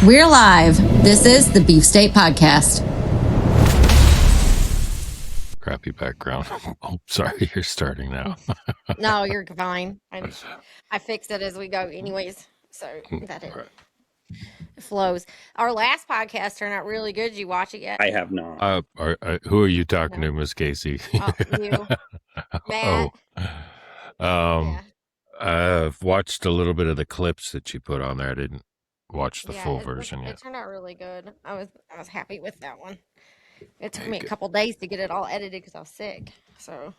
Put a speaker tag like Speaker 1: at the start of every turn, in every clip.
Speaker 1: We're live. This is the Beef State Podcast.
Speaker 2: Crappy background. Oh, sorry, you're starting now.
Speaker 3: No, you're fine. I fix it as we go anyways, so that it flows. Our last podcast turned out really good. Did you watch it yet?
Speaker 4: I have not.
Speaker 2: Who are you talking to, Miss Casey?
Speaker 3: You. Matt.
Speaker 2: Oh.
Speaker 3: Yeah.
Speaker 2: I've watched a little bit of the clips that you put on there. I didn't watch the full version
Speaker 3: It
Speaker 2: yet.
Speaker 3: turned out really good. I was happy with that one. It took me a couple days to get it all edited because I was sick. So.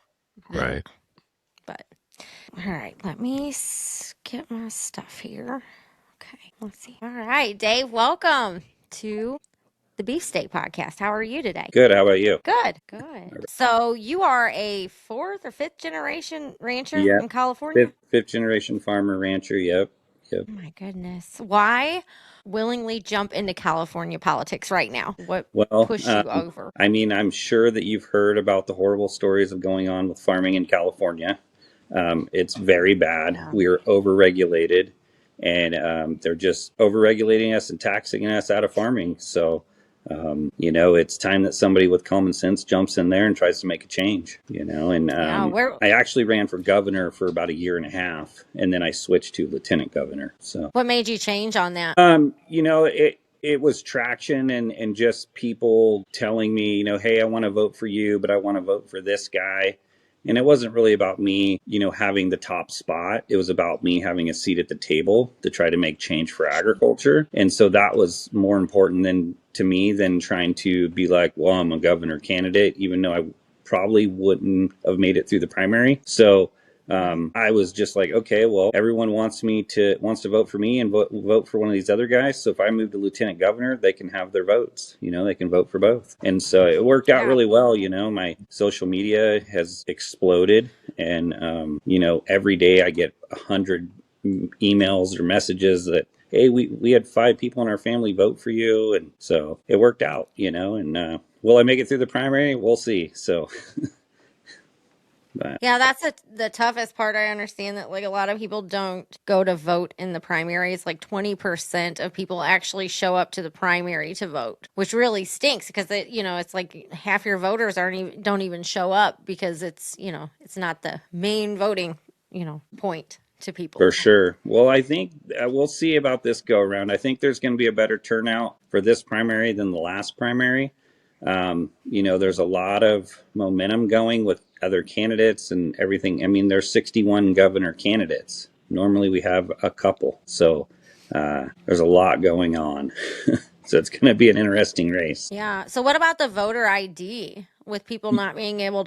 Speaker 2: Right.
Speaker 3: But all right, let me get my stuff here. Okay, let's see. All right, Dave, welcome to the Beef State Podcast. How are you today?
Speaker 4: Good. How about you?
Speaker 3: Good. So you are a fourth or fifth generation rancher in California?
Speaker 4: Fifth generation farmer rancher. Yep.
Speaker 3: Oh my goodness. Why willingly jump into California politics right now? What pushed you over?
Speaker 4: I mean, I'm sure that you've heard about the horrible stories of going on with farming in California. It's very bad.
Speaker 3: Yeah.
Speaker 4: We are overregulated, and they're just overregulating us and taxing us out of farming. So, it's time that somebody with common sense jumps in there and tries to make a change, and I actually ran for governor for about a year and a half, and then I switched to lieutenant governor. So
Speaker 3: what made you change on that?
Speaker 4: It was traction and just people telling me, hey, I want to vote for you, but I want to vote for this guy. And it wasn't really about me, having the top spot. It was about me having a seat at the table to try to make change for agriculture. And so that was more important to me than trying to be like, well, I'm a governor candidate, even though I probably wouldn't have made it through the primary. So I was just like, okay, well, everyone wants to vote for me and vote for one of these other guys. So if I move to lieutenant governor, they can have their votes. They can vote for both. And so it worked out really well. My social media has exploded, and every day I get 100 emails or messages that, hey, we had 5 people in our family vote for you, and so it worked out. And will I make it through the primary? We'll see. So.
Speaker 3: Yeah, that's the toughest part. I understand that a lot of people don't go to vote in the primaries. 20% of people actually show up to the primary to vote, which really stinks because it's like half your voters don't even show up because it's not the main voting point to people.
Speaker 4: For sure. Well, I think we'll see about this go around. I think there's going to be a better turnout for this primary than the last primary. There's a lot of momentum going with other candidates and everything. I mean, there's 61 governor candidates. Normally we have a couple. So there's a lot going on. So it's going to be an interesting race.
Speaker 3: Yeah. So what about the voter ID with people not being able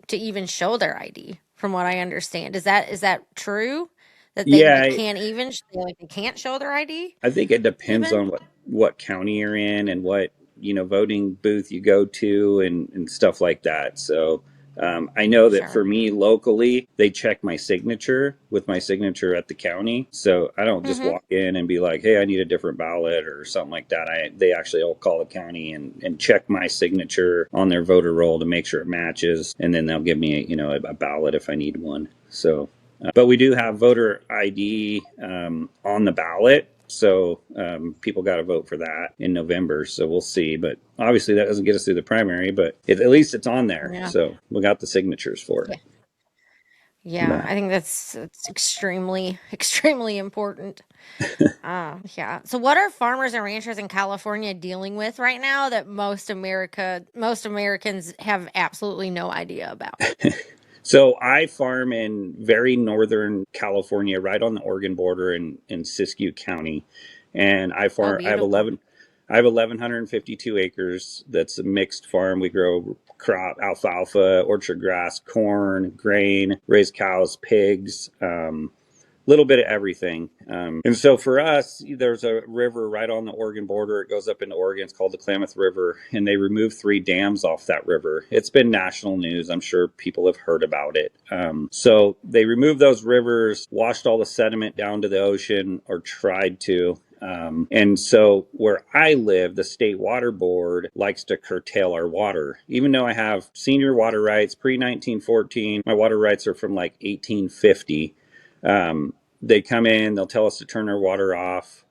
Speaker 3: to even show their ID, from what I understand? Is that true? That they can't show their ID?
Speaker 4: I think it depends on what county you're in and what voting booth you go to and stuff like that. So I know that for me locally, they check my signature with my signature at the county. So I don't just walk in and be like, hey, I need a different ballot or something like that. They actually all call the county and check my signature on their voter roll to make sure it matches. And then they'll give me, a ballot if I need one. So, but we do have voter ID on the ballot. So people got to vote for that in November. So we'll see. But obviously that doesn't get us through the primary, but at least it's on there. Yeah. So we got the signatures for it.
Speaker 3: Yeah, I think that's extremely, extremely important. Yeah. So what are farmers and ranchers in California dealing with right now that most Americans have absolutely no idea about?
Speaker 4: So I farm in very northern California, right on the Oregon border in Siskiyou County, and I have 1,152 acres. That's a mixed farm. We grow crop, alfalfa, orchard grass, corn, grain, raise cows, pigs, little bit of everything. And so for us, there's a river right on the Oregon border. It goes up into Oregon. It's called the Klamath River, and they removed 3 dams off that river. It's been national news. I'm sure people have heard about it. So they removed those rivers, washed all the sediment down to the ocean, or tried to. And so where I live, the state water board likes to curtail our water. Even though I have senior water rights pre-1914, my water rights are from 1850. They come in, they'll tell us to turn our water off.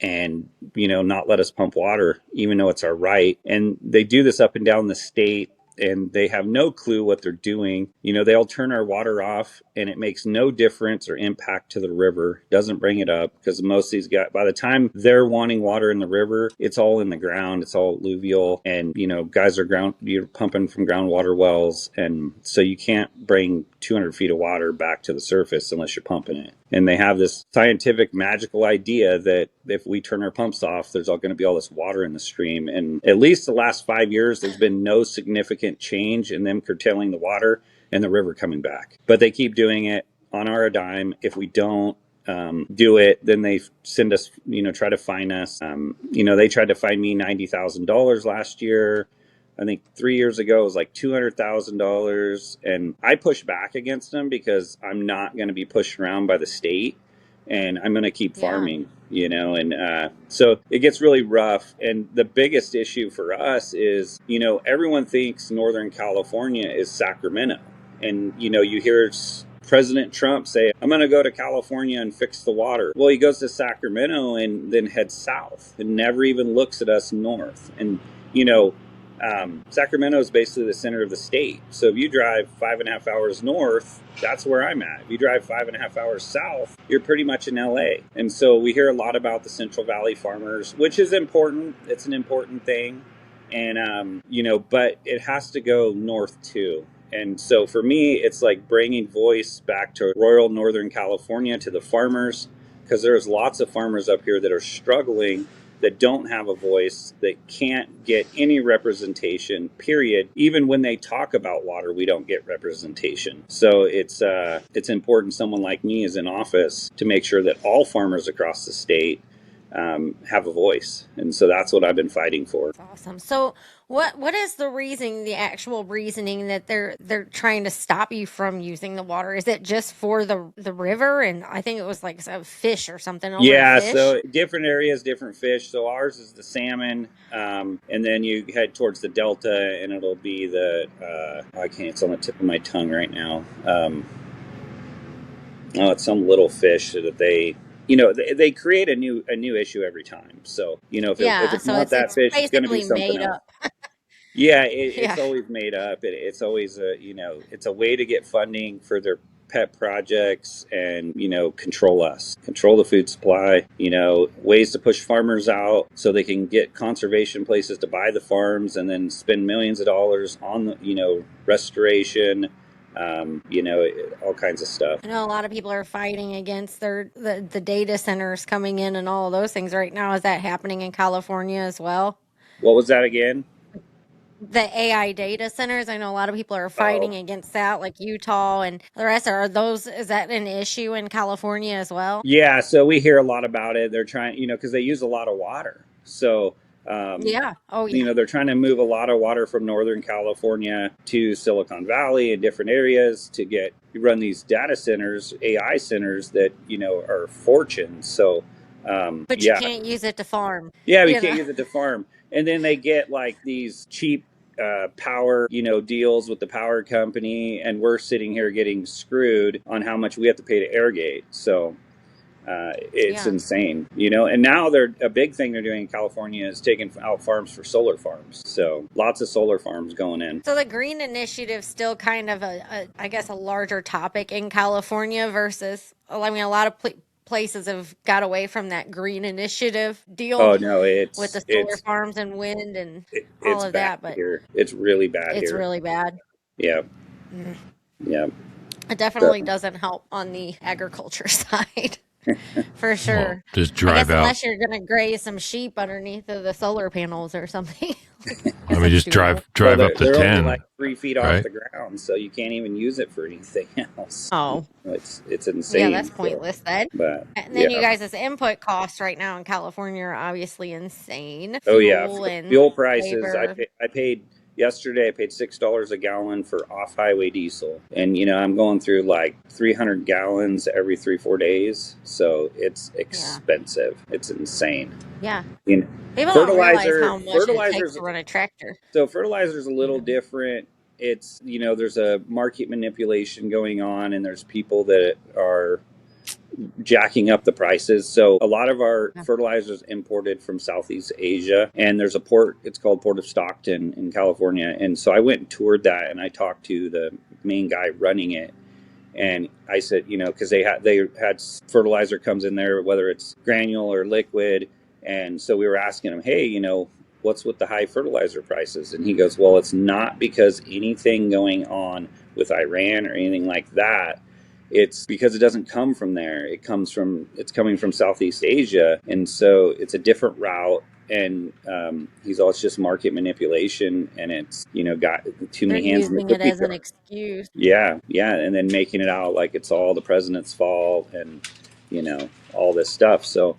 Speaker 4: and, not let us pump water, even though it's our right. And they do this up and down the state, and they have no clue what they're doing. They'll turn our water off, and it makes no difference or impact to the river. Doesn't bring it up, because most of these guys, by the time they're wanting water in the river, it's all in the ground. It's all alluvial, and guys are you're pumping from groundwater wells, and so you can't bring 200 feet of water back to the surface unless you're pumping it. And they have this scientific magical idea that if we turn our pumps off, there's all going to be all this water in the stream. And at least the last 5 years, there's been no significant change in them curtailing the water and the river coming back. But they keep doing it on our dime. If we don't do it, then they send us, try to fine us. They tried to fine me $90,000 last year. I think 3 years ago it was like $200,000, and I pushed back against them because I'm not going to be pushed around by the state, and I'm going to keep farming, and so it gets really rough. And the biggest issue for us is, everyone thinks Northern California is Sacramento, and you hear President Trump say, I'm going to go to California and fix the water. Well, he goes to Sacramento and then heads south and never even looks at us north. And Sacramento is basically the center of the state. So if you drive 5.5 hours north, that's where I'm at. If you drive 5.5 hours south, you're pretty much in LA. And so we hear a lot about the Central Valley farmers, which is important. It's an important thing. And, but it has to go north too. And so for me, it's like bringing voice back to rural Northern California, to the farmers, because there's lots of farmers up here that are struggling, that don't have a voice, that can't get any representation, period. Even when they talk about water, we don't get representation. So it's important someone like me is in office to make sure that all farmers across the state have a voice. And so that's what I've been fighting for.
Speaker 3: That's awesome. So what is the reasoning, the actual reasoning that they're trying to stop you from using the water? Is it just for the river? And I think it was like a fish or something.
Speaker 4: Yeah,
Speaker 3: Fish?
Speaker 4: so different areas, different fish. So ours is the salmon, and then you head towards the delta, and it'll be the I can't. It's on the tip of my tongue right now. It's some little fish that they create a new issue every time. So if it's not that fish, it's going to be something else. Yeah, it's always made up. It's always it's a way to get funding for their pet projects and control the food supply, ways to push farmers out so they can get conservation places to buy the farms and then spend millions of dollars on the restoration, all kinds of stuff.
Speaker 3: I know a lot of people are fighting against the data centers coming in and all of those things right now. Is that happening in California as well?
Speaker 4: What was that again?
Speaker 3: The AI data centers. I know a lot of people are fighting against that, like Utah and the rest. Is that an issue in California as well?
Speaker 4: Yeah, so we hear a lot about it. They're trying, because they use a lot of water. So they're trying to move a lot of water from Northern California to Silicon Valley and different areas to run these data centers, AI centers that are fortunes. So
Speaker 3: but you can't use it to farm.
Speaker 4: Yeah, we can't use it to farm. And then they get like these cheap power, deals with the power company, and we're sitting here getting screwed on how much we have to pay to irrigate. So it's insane, and now a big thing they're doing in California is taking out farms for solar farms. So lots of solar farms going in.
Speaker 3: So the green initiative still kind of a larger topic in California versus, a lot of places have got away from that green initiative deal.
Speaker 4: Oh no,
Speaker 3: with the solar farms and wind and all of that. But
Speaker 4: here, it's really bad.
Speaker 3: It's really bad.
Speaker 4: Yeah. Yeah.
Speaker 3: It definitely doesn't help on the agriculture side. For sure. Well,
Speaker 2: just drive out.
Speaker 3: Unless you're going to graze some sheep underneath of the solar panels or something.
Speaker 2: I mean, just drive up to 10.
Speaker 4: Only like 3 feet off the ground, so you can't even use it for anything else.
Speaker 3: Oh.
Speaker 4: It's insane.
Speaker 3: Yeah, that's pointless then.
Speaker 4: But,
Speaker 3: and then you guys' input costs right now in California are obviously insane.
Speaker 4: Fuel prices. I paid yesterday, I paid $6 a gallon for off-highway diesel. And, I'm going through like 300 gallons every 3-4 days. So it's expensive. It's insane.
Speaker 3: Yeah.
Speaker 4: People
Speaker 3: don't realize how much it takes to run a tractor.
Speaker 4: So fertilizer's a little different. It's, there's a market manipulation going on, and there's people that are jacking up the prices. So a lot of our fertilizers imported from Southeast Asia, and there's a port, it's called Port of Stockton in California. And so I went and toured that, and I talked to the main guy running it. And I said, because they had fertilizer comes in there, whether it's granule or liquid. And so we were asking him, hey, what's with the high fertilizer prices? And he goes, well, it's not because anything going on with Iran or anything like that. It's because it doesn't come from there. It's coming from Southeast Asia. And so it's a different route. And he's all, it's just market manipulation, and it's got too
Speaker 3: They're
Speaker 4: many hands in the
Speaker 3: using it
Speaker 4: cookie
Speaker 3: as an
Speaker 4: jar.
Speaker 3: excuse.
Speaker 4: Yeah, and then making it out like it's all the president's fault, and all this stuff. So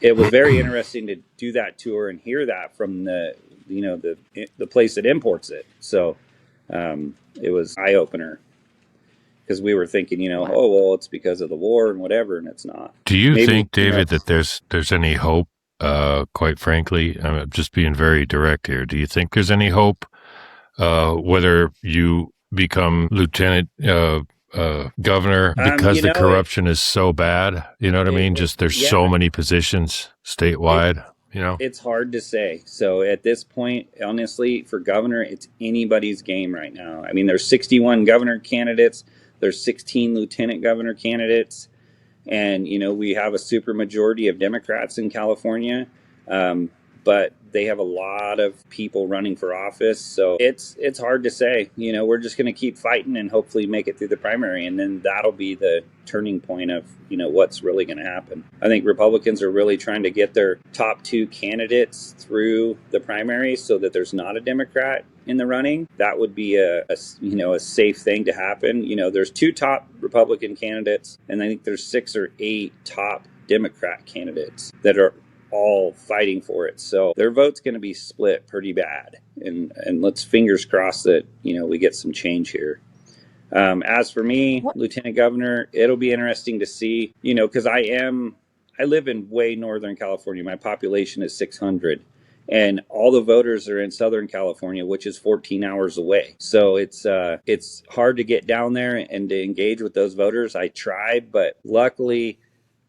Speaker 4: it was very interesting to do that tour and hear that from the place that imports it. So it was eye opener, because we were thinking,
Speaker 3: Wow.
Speaker 4: oh well, it's because of the war and whatever, and it's not.
Speaker 2: Do you
Speaker 4: Maybe,
Speaker 2: think, David, that there's any hope? Quite frankly, I'm just being very direct here. Do you think there's any hope, whether you become lieutenant governor, because the corruption is so bad? You know what I mean? Just there's so many positions statewide.
Speaker 4: It's hard to say. So at this point, honestly, for governor, it's anybody's game right now. I mean, there's 61 governor candidates. There's 16 lieutenant governor candidates. And, we have a super majority of Democrats in California. But they have a lot of people running for office. So it's hard to say. We're just going to keep fighting and hopefully make it through the primary. And then that'll be the turning point of, what's really going to happen. I think Republicans are really trying to get their top two candidates through the primary so that there's not a Democrat in the running. That would be a safe thing to happen. There's two top Republican candidates, and I think there's 6 or 8 top Democrat candidates that are all fighting for it. So their vote's going to be split pretty bad. And let's fingers crossed that, we get some change here. As for me, Lieutenant Governor, it'll be interesting to see, because I live in way Northern California. My population is 600. And all the voters are in Southern California, which is 14 hours away. So it's hard to get down there and to engage with those voters. I tried, but luckily,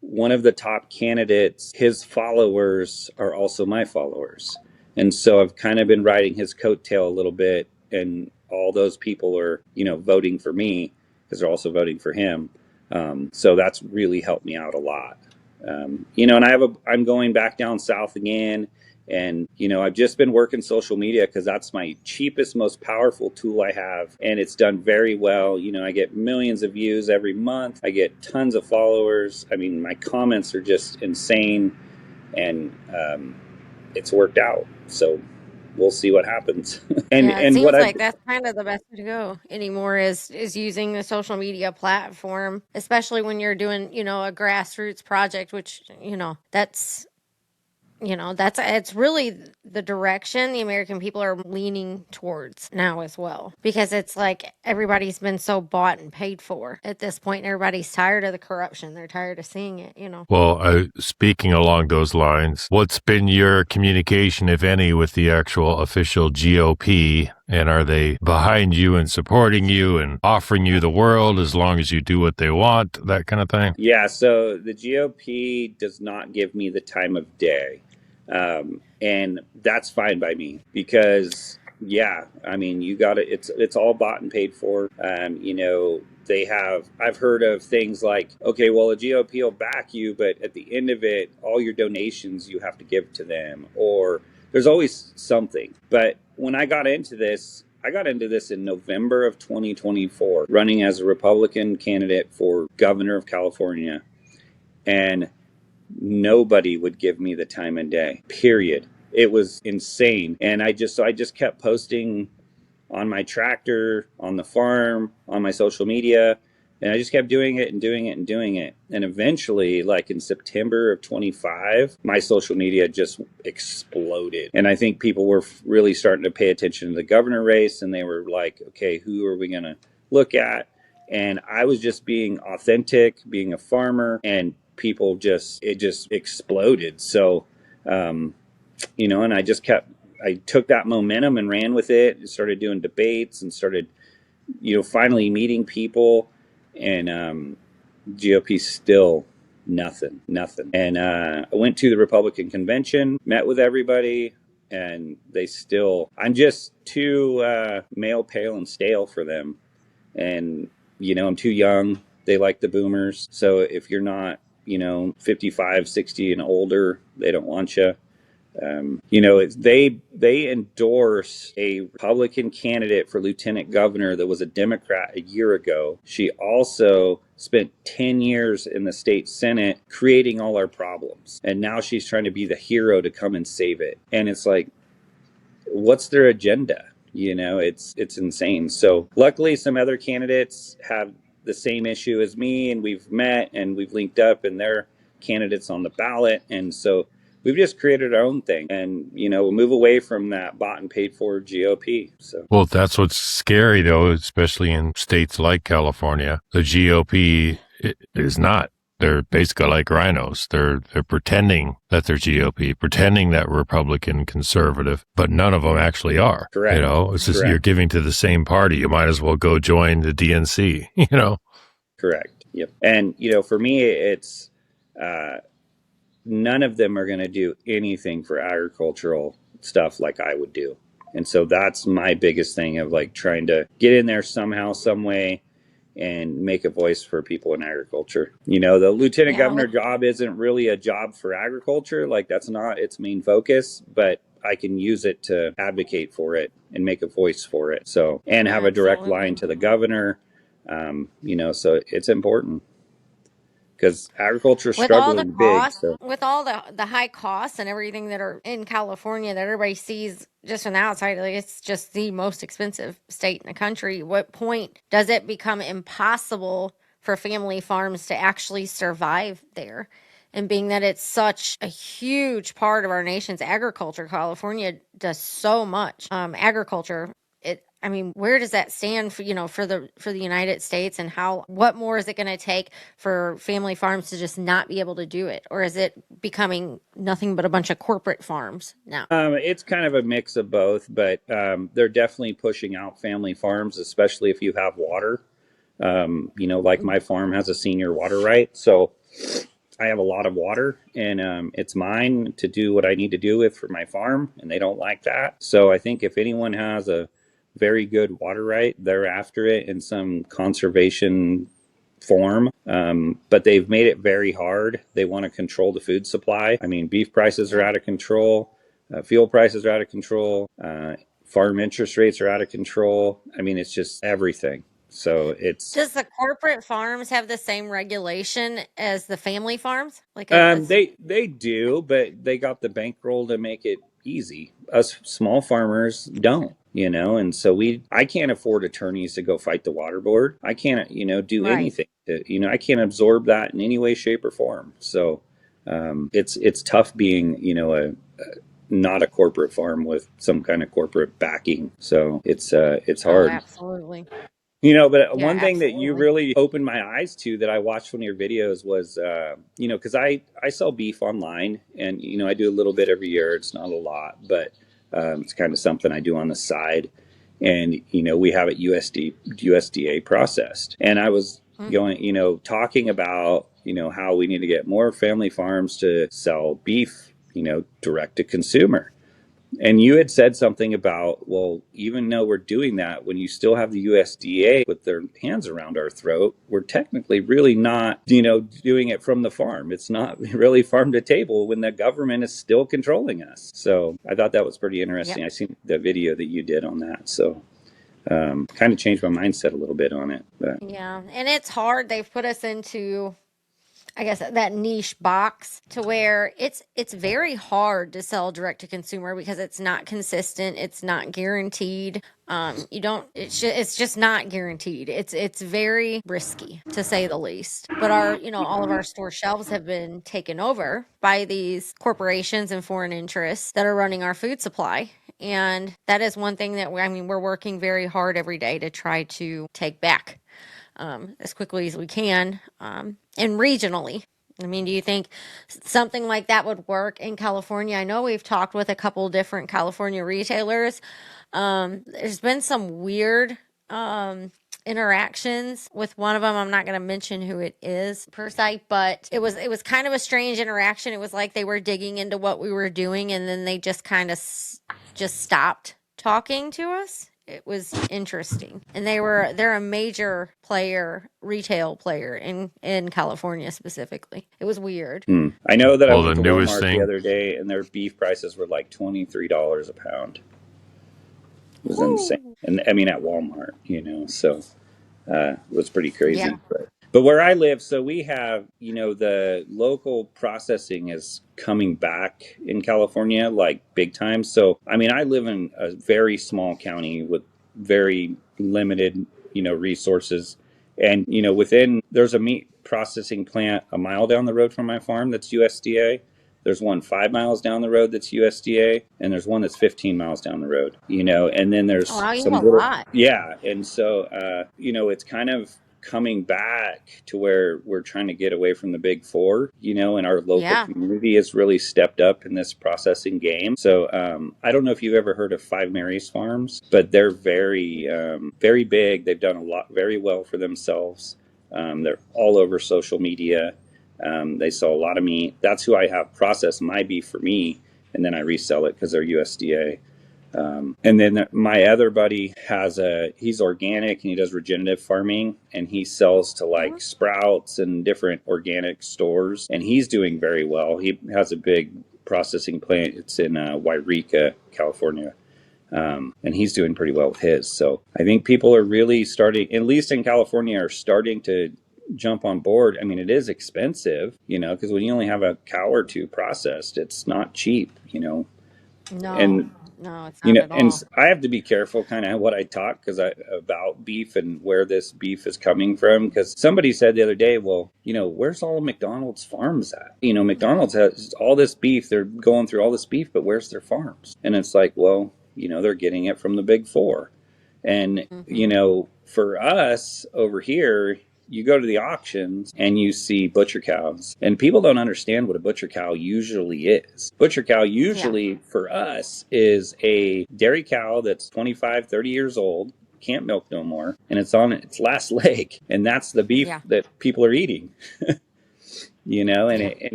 Speaker 4: one of the top candidates, his followers are also my followers. And so I've kind of been riding his coattail a little bit, and all those people are, voting for me because they're also voting for him. So that's really helped me out a lot. And I'm going back down south again. And, I've just been working social media because that's my cheapest, most powerful tool I have. And it's done very well. I get millions of views every month. I get tons of followers. I mean, my comments are just insane. And it's worked out. So we'll see what happens.
Speaker 3: It seems like that's kind of the best way to go anymore is using the social media platform, especially when you're doing, a grassroots project, which, it's really the direction the American people are leaning towards now as well, because it's like everybody's been so bought and paid for at this point, and everybody's tired of the corruption. They're tired of seeing it,
Speaker 2: Well, speaking along those lines, what's been your communication, if any, with the actual official GOP? And are they behind you and supporting you and offering you the world as long as you do what they want, that kind of thing?
Speaker 4: Yeah, so the GOP does not give me the time of day. And that's fine by me because, you got it. It's all bought and paid for. I've heard of things like, okay, well, the GOP will back you, but at the end of it, all your donations you have to give to them, or there's always something. But when I got into this in November of 2024, running as a Republican candidate for governor of California. And nobody would give me the time of day, period. It was insane. And I just kept posting on my tractor, on the farm, on my social media. And I just kept doing it and doing it and doing it. And eventually, like in September of 25, my social media just exploded. And I think people were really starting to pay attention to the governor race. And they were like, okay, who are we going to look at? And I was just being authentic, being a farmer, and people it just exploded. So, and I took that momentum and ran with it and started doing debates and started, finally meeting people. And GOP still nothing. And I went to the Republican convention, met with everybody, and they still, I'm just too male, pale, and stale for them. And, I'm too young. They like the boomers. So if you're not, 55, 60 and older, they don't want you. They endorse a Republican candidate for lieutenant governor that was a Democrat a year ago. She also spent 10 years in the state Senate creating all our problems. And now she's trying to be the hero to come and save it. And it's like, what's their agenda? It's insane. So luckily some other candidates have the same issue as me, and we've met and we've linked up, and they're candidates on the ballot. And so we've just created our own thing, and we'll move away from that bought and paid for GOP. So
Speaker 2: Well, that's what's scary, though, especially in states like California. The GOP is not. They're basically like rhinos. They're pretending that they're GOP, pretending that Republican conservative, but none of them actually are.
Speaker 4: Correct.
Speaker 2: It's just
Speaker 4: Correct.
Speaker 2: You're giving to the same party. You might as well go join the DNC.
Speaker 4: Correct. Yep. And for me, it's none of them are going to do anything for agricultural stuff like I would do. And so that's my biggest thing of like trying to get in there somehow, some way, and make a voice for people in agriculture. The lieutenant governor job isn't really a job for agriculture. Like that's not its main focus, but I can use it to advocate for it and make a voice for it. So, and have a direct line to the governor. So it's important. Because agriculture is struggling big. So.
Speaker 3: With all the high costs and everything that are in California that everybody sees just from the outside, like it's just the most expensive state in the country. What point does it become impossible for family farms to actually survive there? And being that it's such a huge part of our nation's agriculture, California does so much agriculture. Where does that stand for the United States, and what more is it going to take for family farms to just not be able to do it? Or is it becoming nothing but a bunch of corporate farms now?
Speaker 4: It's kind of a mix of both, but they're definitely pushing out family farms, especially if you have water. Like my farm has a senior water right. So I have a lot of water, and it's mine to do what I need to do with for my farm, and they don't like that. So I think if anyone has a very good water right, they're after it in some conservation form. But they've made it very hard. They want to control the food supply. Beef prices are out of control. Fuel prices are out of control. Farm interest rates are out of control. It's just everything. So
Speaker 3: does the corporate farms have the same regulation as the family farms?
Speaker 4: They do, but they got the bankroll to make it easy. Us small farmers don't. And so I can't afford attorneys to go fight the water board. I can't, do anything. I can't absorb that in any way, shape, or form. So it's tough being, not a corporate farm with some kind of corporate backing. So it's hard.
Speaker 3: Oh, absolutely.
Speaker 4: But one thing that you really opened my eyes to that I watched one of your videos was, because I sell beef online, and, I do a little bit every year. It's not a lot, but it's kind of something I do on the side. And, we have it USDA processed. And I was going, talking about, how we need to get more family farms to sell beef, direct to consumer. And you had said something about, well, even though we're doing that, when you still have the USDA with their hands around our throat, we're technically really not, doing it from the farm. It's not really farm to table when the government is still controlling us. So I thought that was pretty interesting. Yep. I seen the video that you did on that. So kind of changed my mindset a little bit on it. But.
Speaker 3: Yeah. And it's hard. They've put us into, I guess, that niche box to where it's very hard to sell direct to consumer because it's not consistent. It's not guaranteed. It's just not guaranteed. It's very risky, to say the least. But all of our store shelves have been taken over by these corporations and foreign interests that are running our food supply. And that is one thing that we're working very hard every day to try to take back. As quickly as we can, and regionally. Do you think something like that would work in California? I know we've talked with a couple different California retailers. There's been some weird interactions with one of them. I'm not going to mention who it is per se, but it was kind of a strange interaction. It was like they were digging into what we were doing, and then they just kind of just stopped talking to us. It was interesting, and they're a major player, retail player in California specifically. It was weird.
Speaker 4: I know that I
Speaker 2: Well,
Speaker 4: went
Speaker 2: the
Speaker 4: to
Speaker 2: newest
Speaker 4: Walmart the
Speaker 2: thing.
Speaker 4: other day, and their beef prices were like $23 a pound. It was insane,
Speaker 3: Woo.
Speaker 4: and I mean at Walmart, so it was pretty crazy.
Speaker 3: Yeah.
Speaker 4: But where I live, so we have, the local processing is coming back in California like big time. So, I mean, I live in a very small county with very limited, resources. And, there's a meat processing plant a mile down the road from my farm that's USDA. There's one 5 miles down the road that's USDA, and there's one that's 15 miles down the road, and then
Speaker 3: Oh,
Speaker 4: there's
Speaker 3: wow, you have
Speaker 4: some
Speaker 3: a
Speaker 4: little,
Speaker 3: lot.
Speaker 4: yeah. And so, it's kind of coming back to where we're trying to get away from the big four, and our local
Speaker 3: Yeah.
Speaker 4: community has really stepped up in this processing game. So I don't know if you've ever heard of Five Marys Farms, but they're very, very big. They've done a lot, very well for themselves. They're all over social media. They sell a lot of meat. That's who I have process my beef for me, and then I resell it because they're USDA. And then my other buddy he's organic and he does regenerative farming, and he sells to like Sprouts and different organic stores, and he's doing very well. He has a big processing plant. It's in Wairika, California. And he's doing pretty well with his. So I think people are really starting, at least in California, are starting to jump on board. I mean, it is expensive, because when you only have a cow or two processed, it's not cheap,
Speaker 3: No,
Speaker 4: and
Speaker 3: no, it's not at
Speaker 4: and
Speaker 3: all.
Speaker 4: I have to be careful kind of what I talk about beef and where this beef is coming from, because somebody said the other day, well, where's all of McDonald's farms at? McDonald's has all this beef, they're going through all this beef, but where's their farms? And it's like, well, they're getting it from the big four. And, for us over here, you go to the auctions and you see butcher cows, and people don't understand what a butcher cow usually is. Butcher cow usually for us is a dairy cow that's 25, 30 years old, can't milk no more, and it's on its last leg. And that's the beef that people are eating.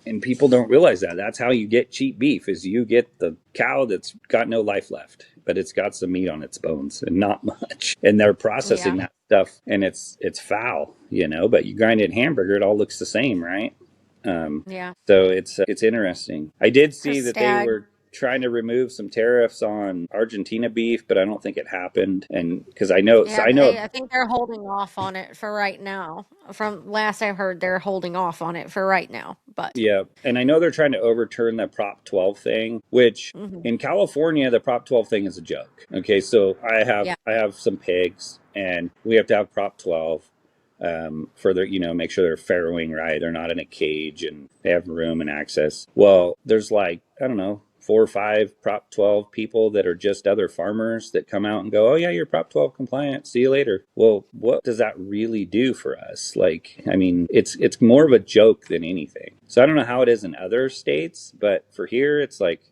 Speaker 4: And people don't realize that. That's how you get cheap beef, is you get the cow that's got no life left, but it's got some meat on its bones and not much. And they're processing that stuff, and it's foul, but you grind it in hamburger, it all looks the same, right? So it's interesting. I did see that they were trying to remove some tariffs on Argentina beef, but I don't think it happened. And because I know,
Speaker 3: I think they're holding off on it for right now. From last I heard, they're holding off on it for right now. But
Speaker 4: yeah, and I know they're trying to overturn the Prop 12 thing, which in California the Prop 12 thing is a joke. Okay, so I have some pigs, and we have to have Prop 12 for their, make sure they're farrowing right, they're not in a cage, and they have room and access. Well, there's like, I don't know, 4 or 5 Prop 12 people that are just other farmers that come out and go, oh yeah, you're Prop 12 compliant, see you later. Well, what does that really do for us? Like, I mean, it's more of a joke than anything. So I don't know how it is in other states, but for here, it's like,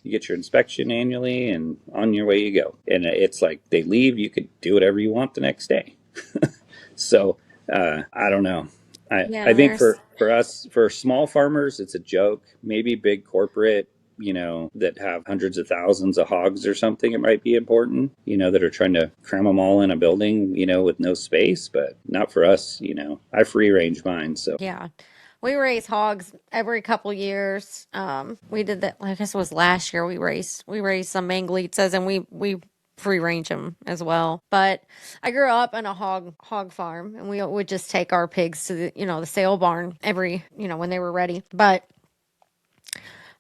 Speaker 4: you get your inspection annually and on your way you go. And it's like they leave, you could do whatever you want the next day. So I don't know. I think for us, for small farmers, it's a joke. Maybe big corporate, that have hundreds of thousands of hogs or something, it might be important, that are trying to cram them all in a building, with no space, but not for us. I free range mine. So
Speaker 3: yeah. We raise hogs every couple years. We did that. I guess it was last year. We raised some Manglitzas, and we free range them as well. But I grew up in a hog farm, and we would just take our pigs to the sale barn every when they were ready. But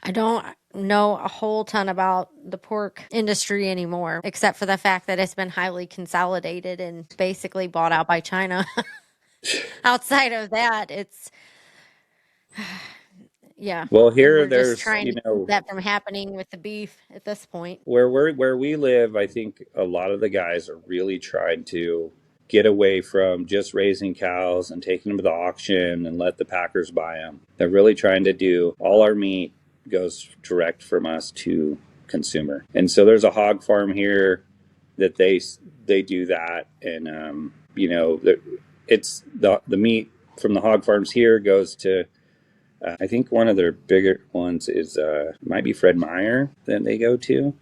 Speaker 3: I don't know a whole ton about the pork industry anymore, except for the fact that it's been highly consolidated and basically bought out by China. Outside of that, it's
Speaker 4: well,
Speaker 3: and
Speaker 4: here
Speaker 3: we're just
Speaker 4: there's,
Speaker 3: trying to keep that from happening with the beef at this point.
Speaker 4: where we live, I think a lot of the guys are really trying to get away from just raising cows and taking them to the auction and let the packers buy them. They're really trying to do, all our meat goes direct from us to consumer. And so there's a hog farm here that they do that. And it's the meat from the hog farms here goes to I think one of their bigger ones is might be Fred Meyer that they go to.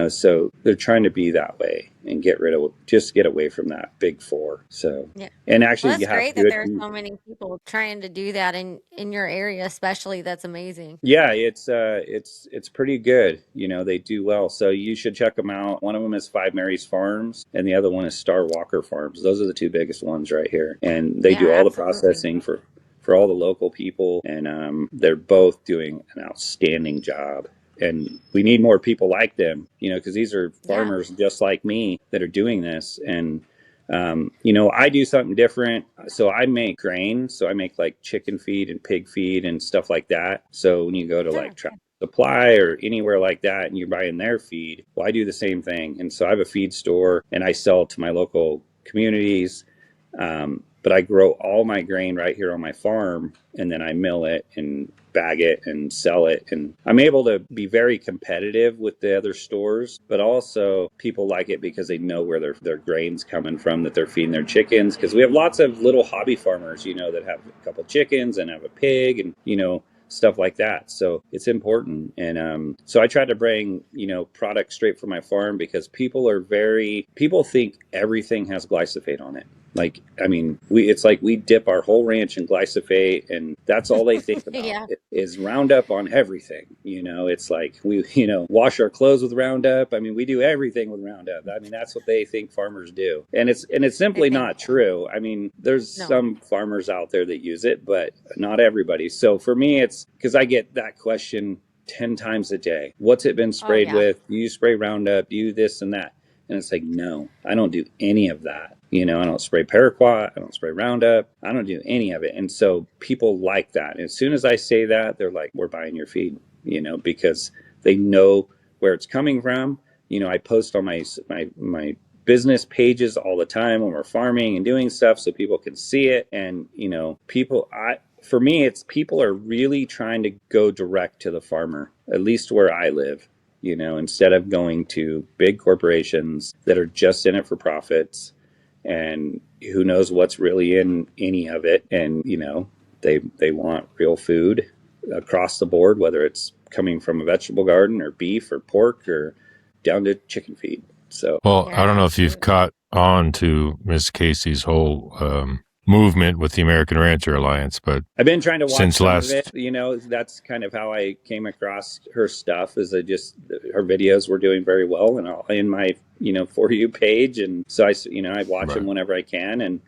Speaker 4: So they're trying to be that way and get away from that big four. So,
Speaker 3: Yeah.
Speaker 4: and
Speaker 3: Well,
Speaker 4: actually
Speaker 3: that's
Speaker 4: you have
Speaker 3: great that
Speaker 4: good
Speaker 3: there are
Speaker 4: meat.
Speaker 3: so many people trying to do that in your area, especially. That's amazing.
Speaker 4: Yeah, it's pretty good. They do well. So you should check them out. One of them is Five Mary's Farms, and the other one is Star Walker Farms. Those are the two biggest ones right here, and they
Speaker 3: Yeah,
Speaker 4: do all the
Speaker 3: absolutely.
Speaker 4: processing for all the local people, and they're both doing an outstanding job. And we need more people like them, because these are
Speaker 3: Yeah.
Speaker 4: farmers just like me that are doing this. And I do something different. So I make grain. So I make like chicken feed and pig feed and stuff like that. So when you go to like
Speaker 3: Oh,
Speaker 4: Tractor Supply or anywhere like that and you're buying their feed, well, I do the same thing. And so I have a feed store and I sell to my local communities. But I grow all my grain right here on my farm, and then I mill it and bag it and sell it. And I'm able to be very competitive with the other stores, but also people like it because they know where their grain's coming from that they're feeding their chickens. Because we have lots of little hobby farmers, that have a couple chickens and have a pig and, stuff like that. So it's important. And so I try to bring, products straight from my farm because people think everything has glyphosate on it. Like, I mean, it's like we dip our whole ranch in glyphosate, and that's all they think about
Speaker 3: yeah.
Speaker 4: is Roundup on everything. It's like we, wash our clothes with Roundup. I mean, we do everything with Roundup. I mean, that's what they think farmers do, and it's
Speaker 3: They
Speaker 4: simply
Speaker 3: think,
Speaker 4: not true. I mean, there's
Speaker 3: no.
Speaker 4: some farmers out there that use it, but not everybody. So for me, it's because I get that question 10 times a day. What's it been
Speaker 3: Oh,
Speaker 4: sprayed
Speaker 3: yeah.
Speaker 4: with? Do you spray Roundup? Do you this and that? And it's like, no, I don't do any of that. I don't spray paraquat. I don't spray Roundup. I don't do any of it. And so people like that. And as soon as I say that, they're like, we're buying your feed, because they know where it's coming from. I post on my business pages all the time when we're farming and doing stuff so people can see it. And, for me, it's people are really trying to go direct to the farmer, at least where I live, instead of going to big corporations that are just in it for profits and who knows what's really in any of it. And, they want real food across the board, whether it's coming from a vegetable garden or beef or pork or down to chicken feed. So,
Speaker 2: Well, I
Speaker 3: Yeah,
Speaker 2: don't know if you've
Speaker 3: absolutely.
Speaker 2: caught on to Miss Casey's whole movement with the American Rancher Alliance, but
Speaker 4: I've been trying to watch
Speaker 2: since
Speaker 4: some of
Speaker 2: last
Speaker 4: it. That's kind of how I came across her stuff. Is her videos were doing very well, and in my For You page, and so I watch them
Speaker 2: right.
Speaker 4: whenever I can, and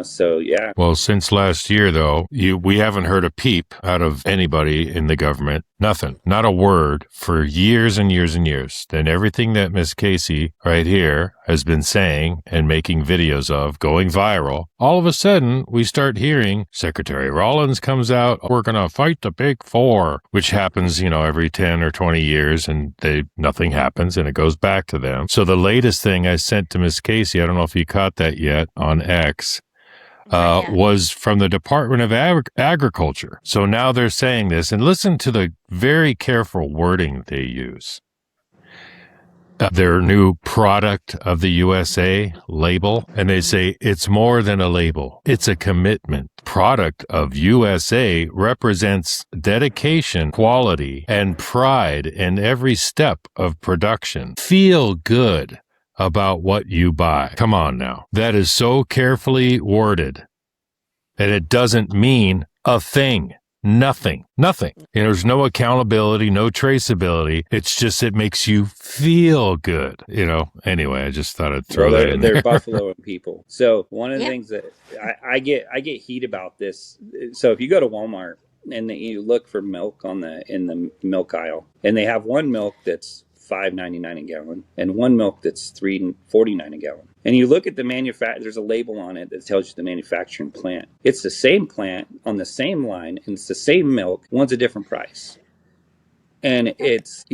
Speaker 4: so yeah.
Speaker 2: Well, since last year, though, we haven't heard a peep out of anybody in the government. Nothing. Not a word for years and years and years. Then everything that Miss Casey right here has been saying and making videos of going viral, all of a sudden we start hearing Secretary Rollins comes out, we're going to fight the big four, which happens, every 10 or 20 years and nothing happens and it goes back to them. So the latest thing I sent to Miss Casey, I don't know if you caught that yet on X,
Speaker 3: Not yet.
Speaker 2: was from the Department of Agriculture. So now they're saying this, and listen to the very careful wording they use. Their new product of the USA label, and they say it's more than a label. It's a commitment. Product of USA represents dedication, quality, and pride in every step of production. Feel good about what you buy. Come on now. That is so carefully worded that it doesn't mean a thing. Nothing. There's no accountability, no traceability. It's just, it makes you feel good. Anyway, I just thought I'd throw that in
Speaker 4: They're
Speaker 2: there.
Speaker 4: buffaloing people. So one of the
Speaker 3: Yeah.
Speaker 4: things that I get heat about this. So if you go to Walmart and you look for milk in the milk aisle, and they have one milk that's $5.99 a gallon and one milk that's $3.49 a gallon. And you look at the there's a label on it that tells you the manufacturing plant. It's the same plant on the same line, and it's the same milk. One's a different price. And it's,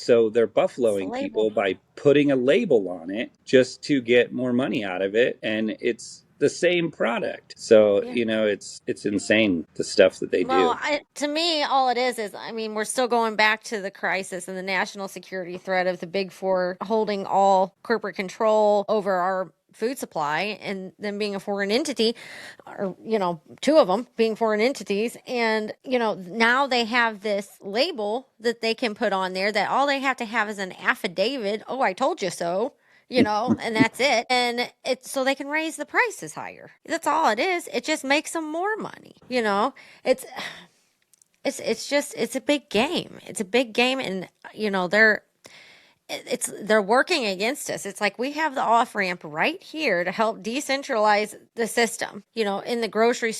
Speaker 4: so they're
Speaker 3: It's a
Speaker 4: buffaloing
Speaker 3: label.
Speaker 4: people by putting a label on it just to get more money out of it. And it's the same product. So,
Speaker 3: Yeah.
Speaker 4: it's insane, the stuff that they
Speaker 3: Well,
Speaker 4: do.
Speaker 3: to me, all it is, I mean, we're still going back to the crisis and the national security threat of the big four holding all corporate control over our food supply and them being a foreign entity, or, two of them being foreign entities. And, now they have this label that they can put on there that all they have to have is an affidavit. Oh, I told you so. And that's it. And it's so they can raise the prices higher. That's all it is. It just makes them more money. It's it's a big game. It's a big game, and they're working against us. It's like we have the off ramp right here to help decentralize the system, in the grocery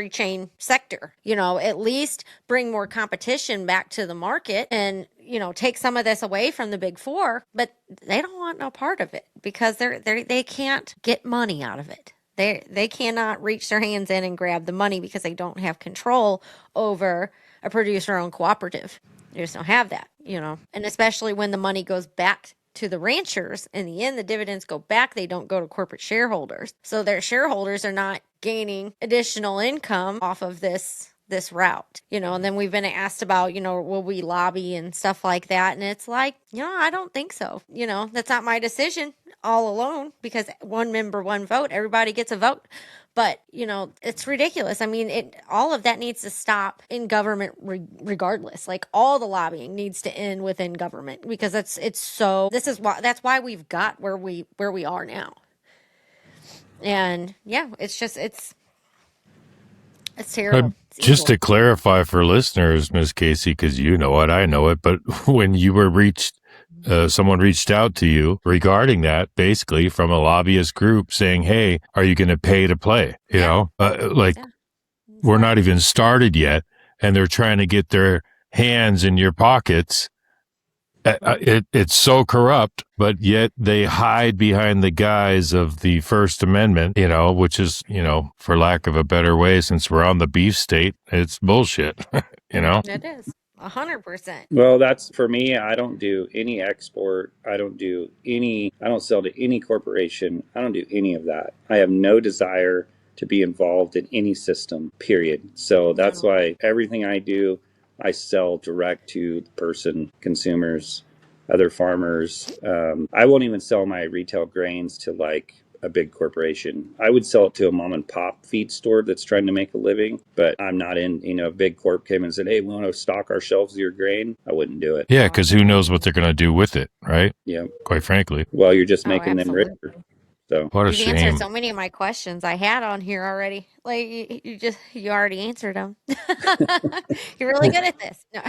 Speaker 3: chain sector, at least bring more competition back to the market and, take some of this away from the big four, but they don't want no part of it because they can't get money out of it. They cannot reach their hands in and grab the money because they don't have control over a producer-owned cooperative. They just don't have that, and especially when the money goes back to the ranchers. In the end, the dividends go back. They don't go to corporate shareholders. So their shareholders are not gaining additional income off of this route, and then we've been asked about, will we lobby and stuff like that? And it's like, I don't think so. That's not my decision all alone because one member, one vote, everybody gets a vote. But, it's ridiculous. I mean, all of that needs to stop in government regardless. Like all the lobbying needs to end within government because that's why we've got where we are now. And yeah, it's terrible.
Speaker 2: Just to clarify for listeners, Ms. Casey, because you know it, I know it, but when you were someone reached out to you regarding that, basically from a lobbyist group saying, hey, are you going to pay to play? We're not even started yet, and they're trying to get their hands in your pockets. It's so corrupt, but yet they hide behind the guise of the First Amendment, which is, for lack of a better way, since we're on the beef state, it's bullshit,
Speaker 3: It is 100%.
Speaker 4: Well, that's for me. I don't do any export. I don't sell to any corporation. I don't do any of that. I have no desire to be involved in any system, period. So that's why everything I do, I sell direct to the person, consumers, other farmers. I won't even sell my retail grains to like a big corporation. I would sell it to a mom and pop feed store that's trying to make a living, but I'm not in, a big corp came and said, hey, we want to stock our shelves of your grain. I wouldn't do it.
Speaker 2: Yeah, because who knows what they're going to do with it, right?
Speaker 4: Yeah.
Speaker 2: Quite frankly.
Speaker 4: Well, you're just making them richer. So
Speaker 2: what a
Speaker 3: You've
Speaker 2: shame.
Speaker 3: answered so many of my questions I had on here already. Like you already answered them. You're really good at this. No.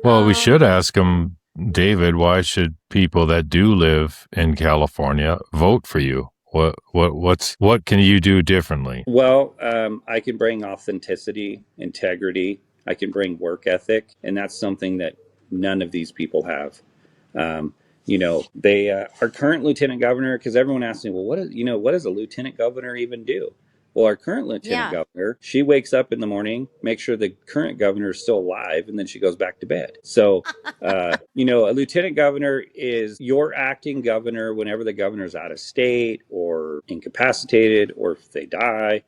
Speaker 2: Well, we should ask them, David, why should people that do live in California vote for you? What can you do differently?
Speaker 4: Well, I can bring authenticity, integrity. I can bring work ethic, and that's something that none of these people have. They our current lieutenant governor, because everyone asks me, well, what does a lieutenant governor even do? Well, our current lieutenant governor, she wakes up in the morning, makes sure the current governor is still alive, and then she goes back to bed. So, a lieutenant governor is your acting governor whenever the governor's out of state or incapacitated or if they die.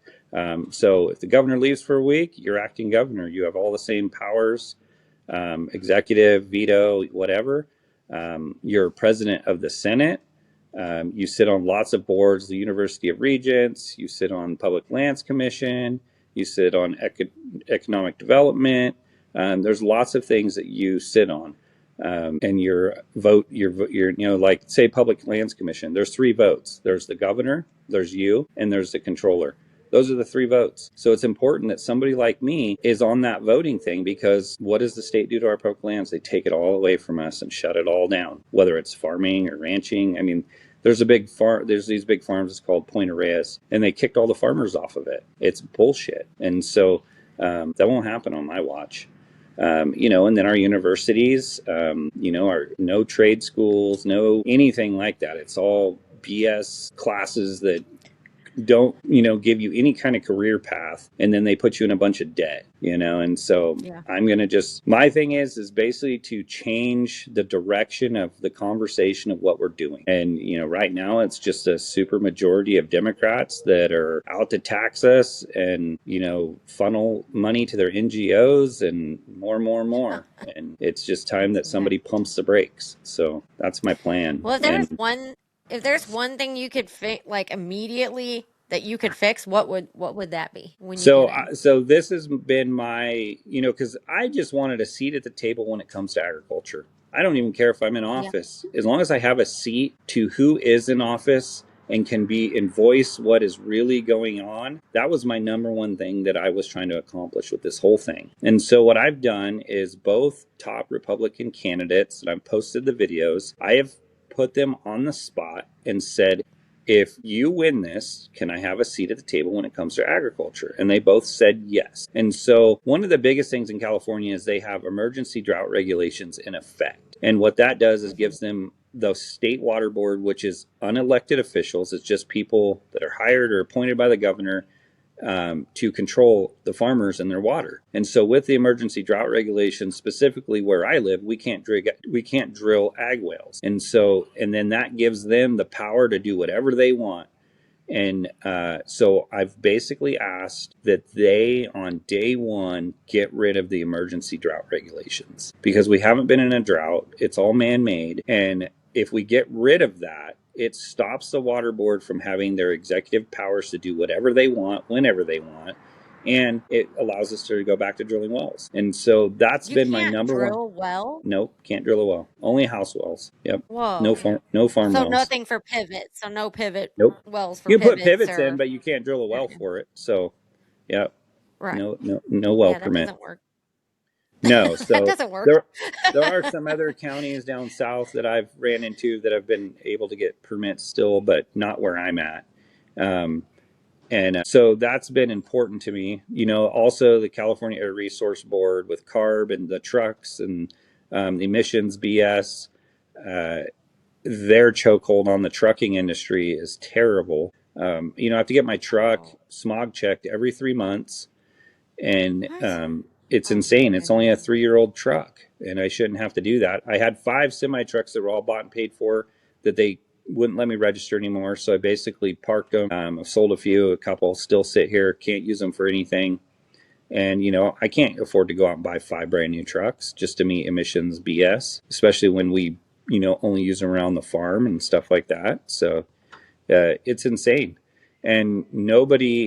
Speaker 4: So if the governor leaves for a week, you're acting governor. You have all the same powers, executive, veto, whatever. You're president of the Senate. You sit on lots of boards, the University of Regents, you sit on Public Lands Commission, you sit on economic development. There's lots of things that you sit on. And your vote, like say Public Lands Commission, there's 3 votes. There's the governor, there's you, and there's the controller. Those are the 3 votes. So it's important that somebody like me is on that voting thing, because what does the state do to our public lands? They take it all away from us and shut it all down, whether it's farming or ranching. I mean, there's these big farms, it's called Point Reyes, and they kicked all the farmers off of it. It's bullshit. And so that won't happen on my watch. And then our universities, are no trade schools, no anything like that. It's all BS classes that don't, give you any kind of career path, and then they put you in a bunch of debt, and so
Speaker 3: Yeah.
Speaker 4: I'm going to my thing is basically to change the direction of the conversation of what we're doing. And, right now it's just a super majority of Democrats that are out to tax us and, funnel money to their NGOs and more and more and more. And it's just time that somebody pumps the brakes. So that's my plan.
Speaker 3: Well, if there's one thing you could fix like immediately that you could fix, what would that be when you
Speaker 4: So,
Speaker 3: get in?
Speaker 4: so this has been my, because I just wanted a seat at the table when it comes to agriculture. I don't even care if I'm in
Speaker 3: Yeah.
Speaker 4: office, as long as I have a seat to who is in office and can be and voice what is really going on. That was my number one thing that I was trying to accomplish with this whole thing. And so what I've done is both top Republican candidates, and I've posted the videos, I have put them on the spot and said, if you win this, can I have a seat at the table when it comes to agriculture? And they both said yes. And so one of the biggest things in California is they have emergency drought regulations in effect. And what that does is gives them the state water board, which is unelected officials. It's just people that are hired or appointed by the governor to control the farmers and their water. And so with the emergency drought regulations, specifically where I live, we can't drill ag wells. And then that gives them the power to do whatever they want. And so I've basically asked that they, on day one, get rid of the emergency drought regulations, because we haven't been in a drought. It's all man-made. And if we get rid of that, it stops the water board from having their executive powers to do whatever they want, whenever they want. And it allows us to go back to drilling wells. And so that's
Speaker 3: You
Speaker 4: been my
Speaker 3: can't
Speaker 4: number one.
Speaker 3: drill well?
Speaker 4: Nope, can't drill a well. Only house wells. Yep. No
Speaker 3: Whoa.
Speaker 4: farm
Speaker 3: So
Speaker 4: wells.
Speaker 3: nothing for pivots. So no pivot
Speaker 4: Nope.
Speaker 3: wells for
Speaker 4: You can put
Speaker 3: pivots
Speaker 4: pivots in,
Speaker 3: or
Speaker 4: but you can't drill a well for it. So, yeah,
Speaker 3: right.
Speaker 4: no well
Speaker 3: Yeah, that
Speaker 4: permit.
Speaker 3: doesn't work.
Speaker 4: No,
Speaker 3: That
Speaker 4: so
Speaker 3: doesn't work.
Speaker 4: there are some other counties down south that I've ran into that have been able to get permits still, but not where I'm at. And so that's been important to me. Also the California Air Resource Board with CARB and the trucks and emissions BS. Their chokehold on the trucking industry is terrible. I have to get my truck smog checked every 3 months, and it's insane. It's only a 3-year-old truck, and I shouldn't have to do that. I had 5 semi trucks that were all bought and paid for that they wouldn't let me register anymore, so I basically parked them. I've sold a couple still sit here, can't use them for anything. And I can't afford to go out and buy 5 brand new trucks just to meet emissions BS, especially when we only use them around the farm and stuff like that. So it's insane. And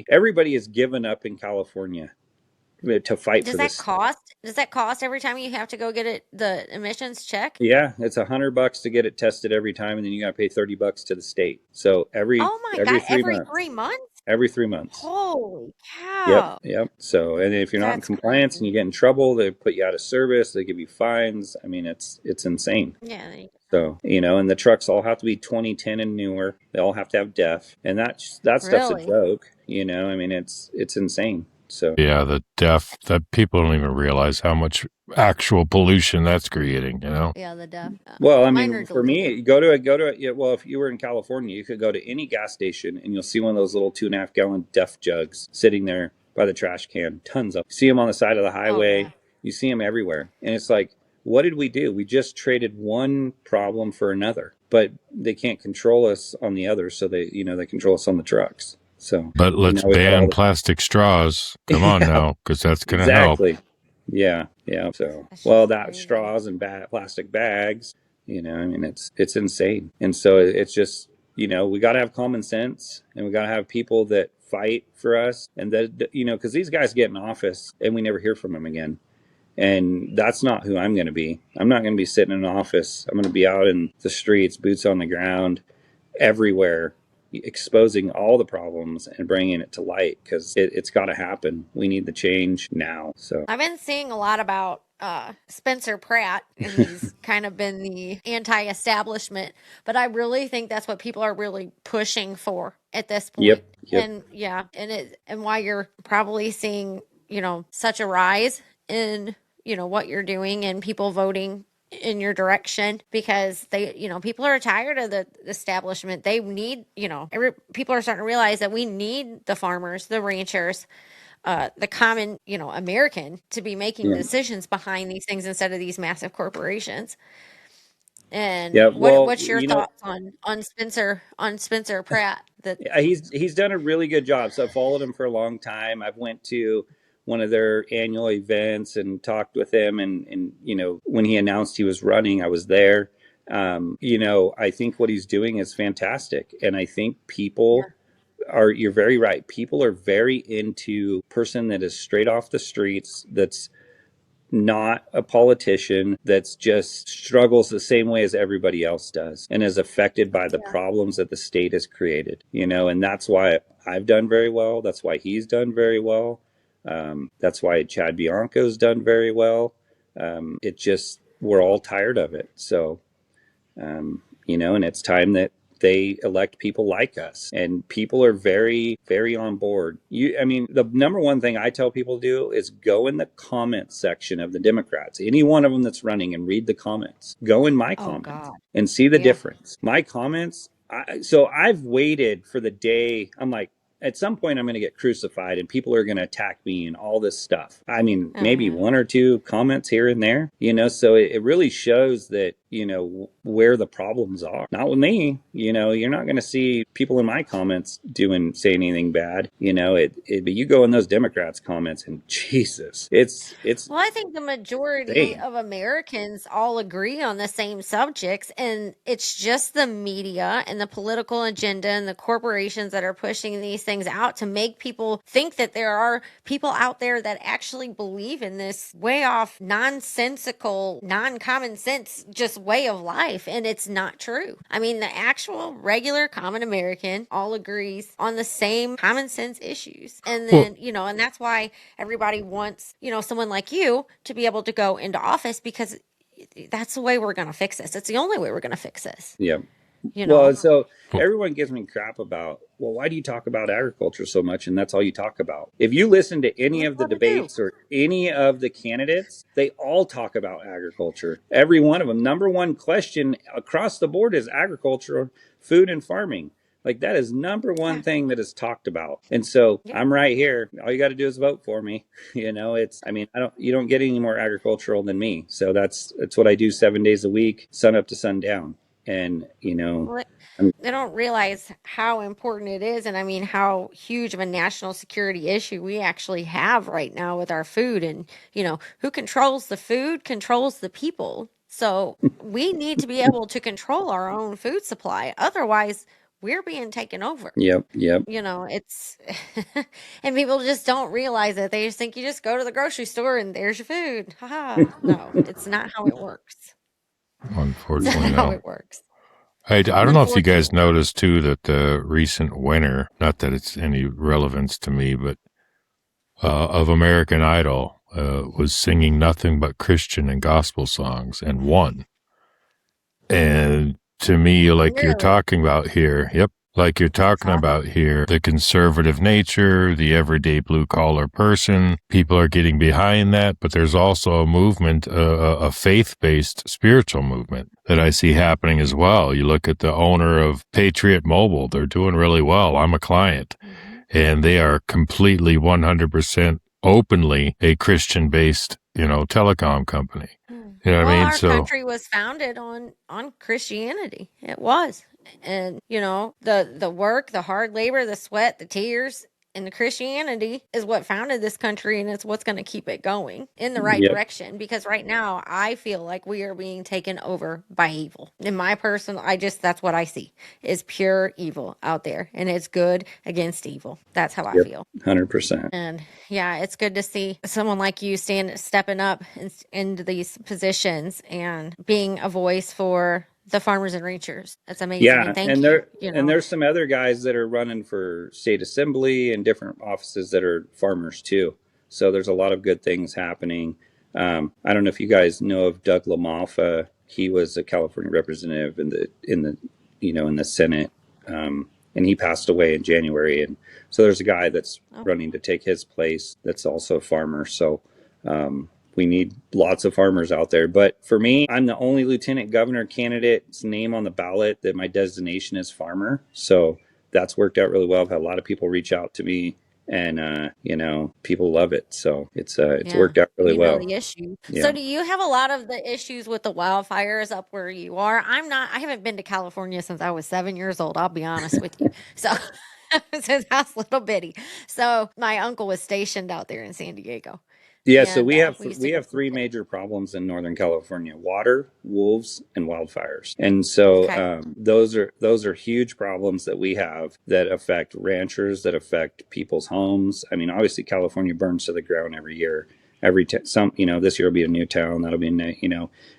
Speaker 4: everybody has given up in California to fight for this.
Speaker 3: Does that cost every time you have to go get the emissions check?
Speaker 4: Yeah, it's $100 to get it tested every time, and then you got to pay $30 to the state. So
Speaker 3: Oh my
Speaker 4: every
Speaker 3: God,
Speaker 4: 3
Speaker 3: every
Speaker 4: months.
Speaker 3: 3 months?
Speaker 4: Every 3 months.
Speaker 3: Holy cow.
Speaker 4: Yep. So, and if you're not in
Speaker 3: That's
Speaker 4: compliance
Speaker 3: crazy.
Speaker 4: and you get in trouble, they put you out of service. They give you fines. I mean, it's insane.
Speaker 3: Yeah.
Speaker 4: So, and the trucks all have to be 2010 and newer. They all have to have DEF, and that stuff's a
Speaker 3: Really?
Speaker 4: joke. I mean, it's insane. So
Speaker 2: Yeah, the DEF, that people don't even realize how much actual pollution that's creating,
Speaker 3: Yeah, the DEF.
Speaker 4: well, I
Speaker 3: Mine are
Speaker 4: mean, for me,
Speaker 3: deleted.
Speaker 4: you go to yeah, well, if you were in California, you could go to any gas station and you'll see one of those little 2.5-gallon DEF jugs sitting there by the trash can. Tons of. You see them on the side of the highway.
Speaker 3: yeah.
Speaker 4: You see them everywhere, and it's like, what did we do? We just traded one problem for another, but they can't control us on the other, so they control us on the trucks. So,
Speaker 2: But let's
Speaker 4: now we've got all
Speaker 2: ban
Speaker 4: the
Speaker 2: plastic straws. Come on
Speaker 4: yeah,
Speaker 2: now, because that's going to help.
Speaker 4: exactly. Yeah. So,
Speaker 3: That's
Speaker 4: well,
Speaker 3: just
Speaker 4: that
Speaker 3: crazy.
Speaker 4: straws and plastic bags, I mean, it's insane. And so it's just, we got to have common sense, and we got to have people that fight for us, and that, because these guys get in office and we never hear from them again. And that's not who I'm going to be. I'm not going to be sitting in an office. I'm going to be out in the streets, boots on the ground, everywhere, exposing all the problems and bringing it to light, because it's got to happen. We need the change now. So
Speaker 3: I've been seeing a lot about Spencer Pratt, and he's kind of been the anti-establishment, but I really think that's what people are really pushing for at this point.
Speaker 4: Yep.
Speaker 3: And yeah, and why you're probably seeing, such a rise in, what you're doing and people voting in your direction, because they, people are tired of the establishment. They need, people are starting to realize that we need the farmers, the ranchers, the common, American to be making
Speaker 4: Yeah.
Speaker 3: decisions behind these things instead of these massive corporations. And
Speaker 4: Yeah. Well,
Speaker 3: what's your thoughts on Spencer Pratt? That
Speaker 4: yeah, he's done a really good job. So I've followed him for a long time. I've went to one of their annual events and talked with him, and when he announced he was running, I was there. I think what he's doing is fantastic, and I think
Speaker 3: Yeah.
Speaker 4: you're very right. People are very into person that is straight off the streets, that's not a politician, that's just struggles the same way as everybody else does and is affected by the
Speaker 3: Yeah.
Speaker 4: problems that the state has created, and that's why I've done very well. That's why he's done very well. That's why Chad Bianco's done very well. It just, we're all tired of it. So, and it's time that they elect people like us, and people are very, very on board. I mean, the number one thing I tell people to do is go in the comment section of the Democrats, any one of them that's running, and read the comments. Go in my
Speaker 3: Oh
Speaker 4: comments
Speaker 3: God.
Speaker 4: and see the
Speaker 3: Yeah.
Speaker 4: difference. My comments. So I've waited for the day. I'm like, at some point I'm going to get crucified and people are going to attack me and all this stuff. I mean,
Speaker 3: Oh
Speaker 4: maybe
Speaker 3: yeah.
Speaker 4: one or two comments here and there, so it really shows that, where the problems are. Not with me, you're not going to see people in my comments say anything bad, but you go in those Democrats comments and Jesus, it's
Speaker 3: Well, I think the majority
Speaker 4: insane.
Speaker 3: of Americans all agree on the same subjects, and it's just the media and the political agenda and the corporations that are pushing these things out to make people think that there are people out there that actually believe in this way off, nonsensical, non-common sense, just way of life, and it's not true. I mean, the actual regular common American all agrees on the same common sense issues. And
Speaker 2: Well,
Speaker 3: then, and that's why everybody wants, someone like you to be able to go into office, because that's the way we're going to fix this. It's the only way we're going to fix this,
Speaker 4: Yeah.
Speaker 3: you
Speaker 4: Well,
Speaker 3: know?
Speaker 4: so
Speaker 2: well,
Speaker 4: everyone gives me crap about, well, why do you talk about agriculture so much? And that's all you talk about. If you listen to any
Speaker 3: That's
Speaker 4: of the
Speaker 3: what we do.
Speaker 4: debates or any of the candidates, they all talk about agriculture. Every one of them. Number one question across the board is agriculture, food, and farming. Like, that is number one
Speaker 3: Yeah.
Speaker 4: thing that is talked about. And so
Speaker 3: Yeah.
Speaker 4: I'm right here. All you got to do is vote for me. I mean, you don't get any more agricultural than me. So that's what I do 7 days a week, sun up to sundown. And,
Speaker 3: Well,
Speaker 4: I'm,
Speaker 3: they don't realize how important it is, and I mean how huge of a national security issue we actually have right now with our food. And who controls the food controls the people, so we need to be able to control our own food supply, otherwise we're being taken over.
Speaker 4: yep, yep.
Speaker 3: It's and people just don't realize it. They just think you just go to the grocery store and there's your food. Haha. No, it's not how it works. It's not
Speaker 2: unfortunately,
Speaker 3: how
Speaker 2: no.
Speaker 3: it works.
Speaker 2: I don't know if you guys
Speaker 3: Unfortunately.
Speaker 2: noticed too that the recent winner, not that it's any relevance to me, but of American Idol was singing nothing but Christian and gospel songs and won. And to me, like you're
Speaker 3: Really?
Speaker 2: talking about here, yep, like you're
Speaker 3: That's
Speaker 2: talking
Speaker 3: awesome.
Speaker 2: about here, the conservative nature, the everyday blue collar person, people are getting behind that. But there's also a movement, a faith based spiritual movement that I see happening as well. You look at the owner of Patriot Mobile, they're doing really well. I'm a client,
Speaker 3: Mhm.
Speaker 2: and they are completely 100% openly a Christian based, telecom company.
Speaker 3: Mm.
Speaker 2: You know what I
Speaker 3: Well,
Speaker 2: mean?
Speaker 3: our
Speaker 2: So,
Speaker 3: country was founded on Christianity. It was. And the work, the hard labor, the sweat, the tears, and the Christianity is what founded this country, and it's what's going to keep it going in the right
Speaker 4: Yep.
Speaker 3: direction, because right now I feel like we are being taken over by evil. In my personal, that's what I see, is pure evil out there, and it's good against evil. That's how I
Speaker 4: Yep.
Speaker 3: feel.
Speaker 4: 100%.
Speaker 3: And yeah, it's good to see someone like you stepping up into these positions and being a voice for the farmers and ranchers. That's amazing. And
Speaker 4: Yeah.
Speaker 3: thank
Speaker 4: And
Speaker 3: you.
Speaker 4: there's some other guys that are running for state assembly and different offices that are farmers too. So there's a lot of good things happening. I don't know if you guys know of Doug LaMalfa. He was a California representative in the Senate. And he passed away in January. And so there's a guy that's
Speaker 3: Oh,
Speaker 4: running to take his place that's also a farmer. So we need lots of farmers out there. But for me, I'm the only lieutenant governor candidate's name on the ballot that my designation is farmer. So that's worked out really well. I've had a lot of people reach out to me, and people love it. So it's
Speaker 3: Yeah.
Speaker 4: worked out really
Speaker 3: You know
Speaker 4: well.
Speaker 3: the issue. So
Speaker 4: Yeah.
Speaker 3: do you have a lot of the issues with the wildfires up where you are? I haven't been to California since I was 7 years old, I'll be honest with you. So since I was little bitty. So my uncle was stationed out there in San Diego.
Speaker 4: Yeah, so
Speaker 3: And we used to
Speaker 4: we
Speaker 3: go
Speaker 4: have three
Speaker 3: visit.
Speaker 4: major problems in Northern California: water, wolves, and wildfires. And so
Speaker 3: Okay.
Speaker 4: those are huge problems that we have that affect ranchers, that affect people's homes. I mean, obviously, California burns to the ground every year. This year will be a new town. That'll be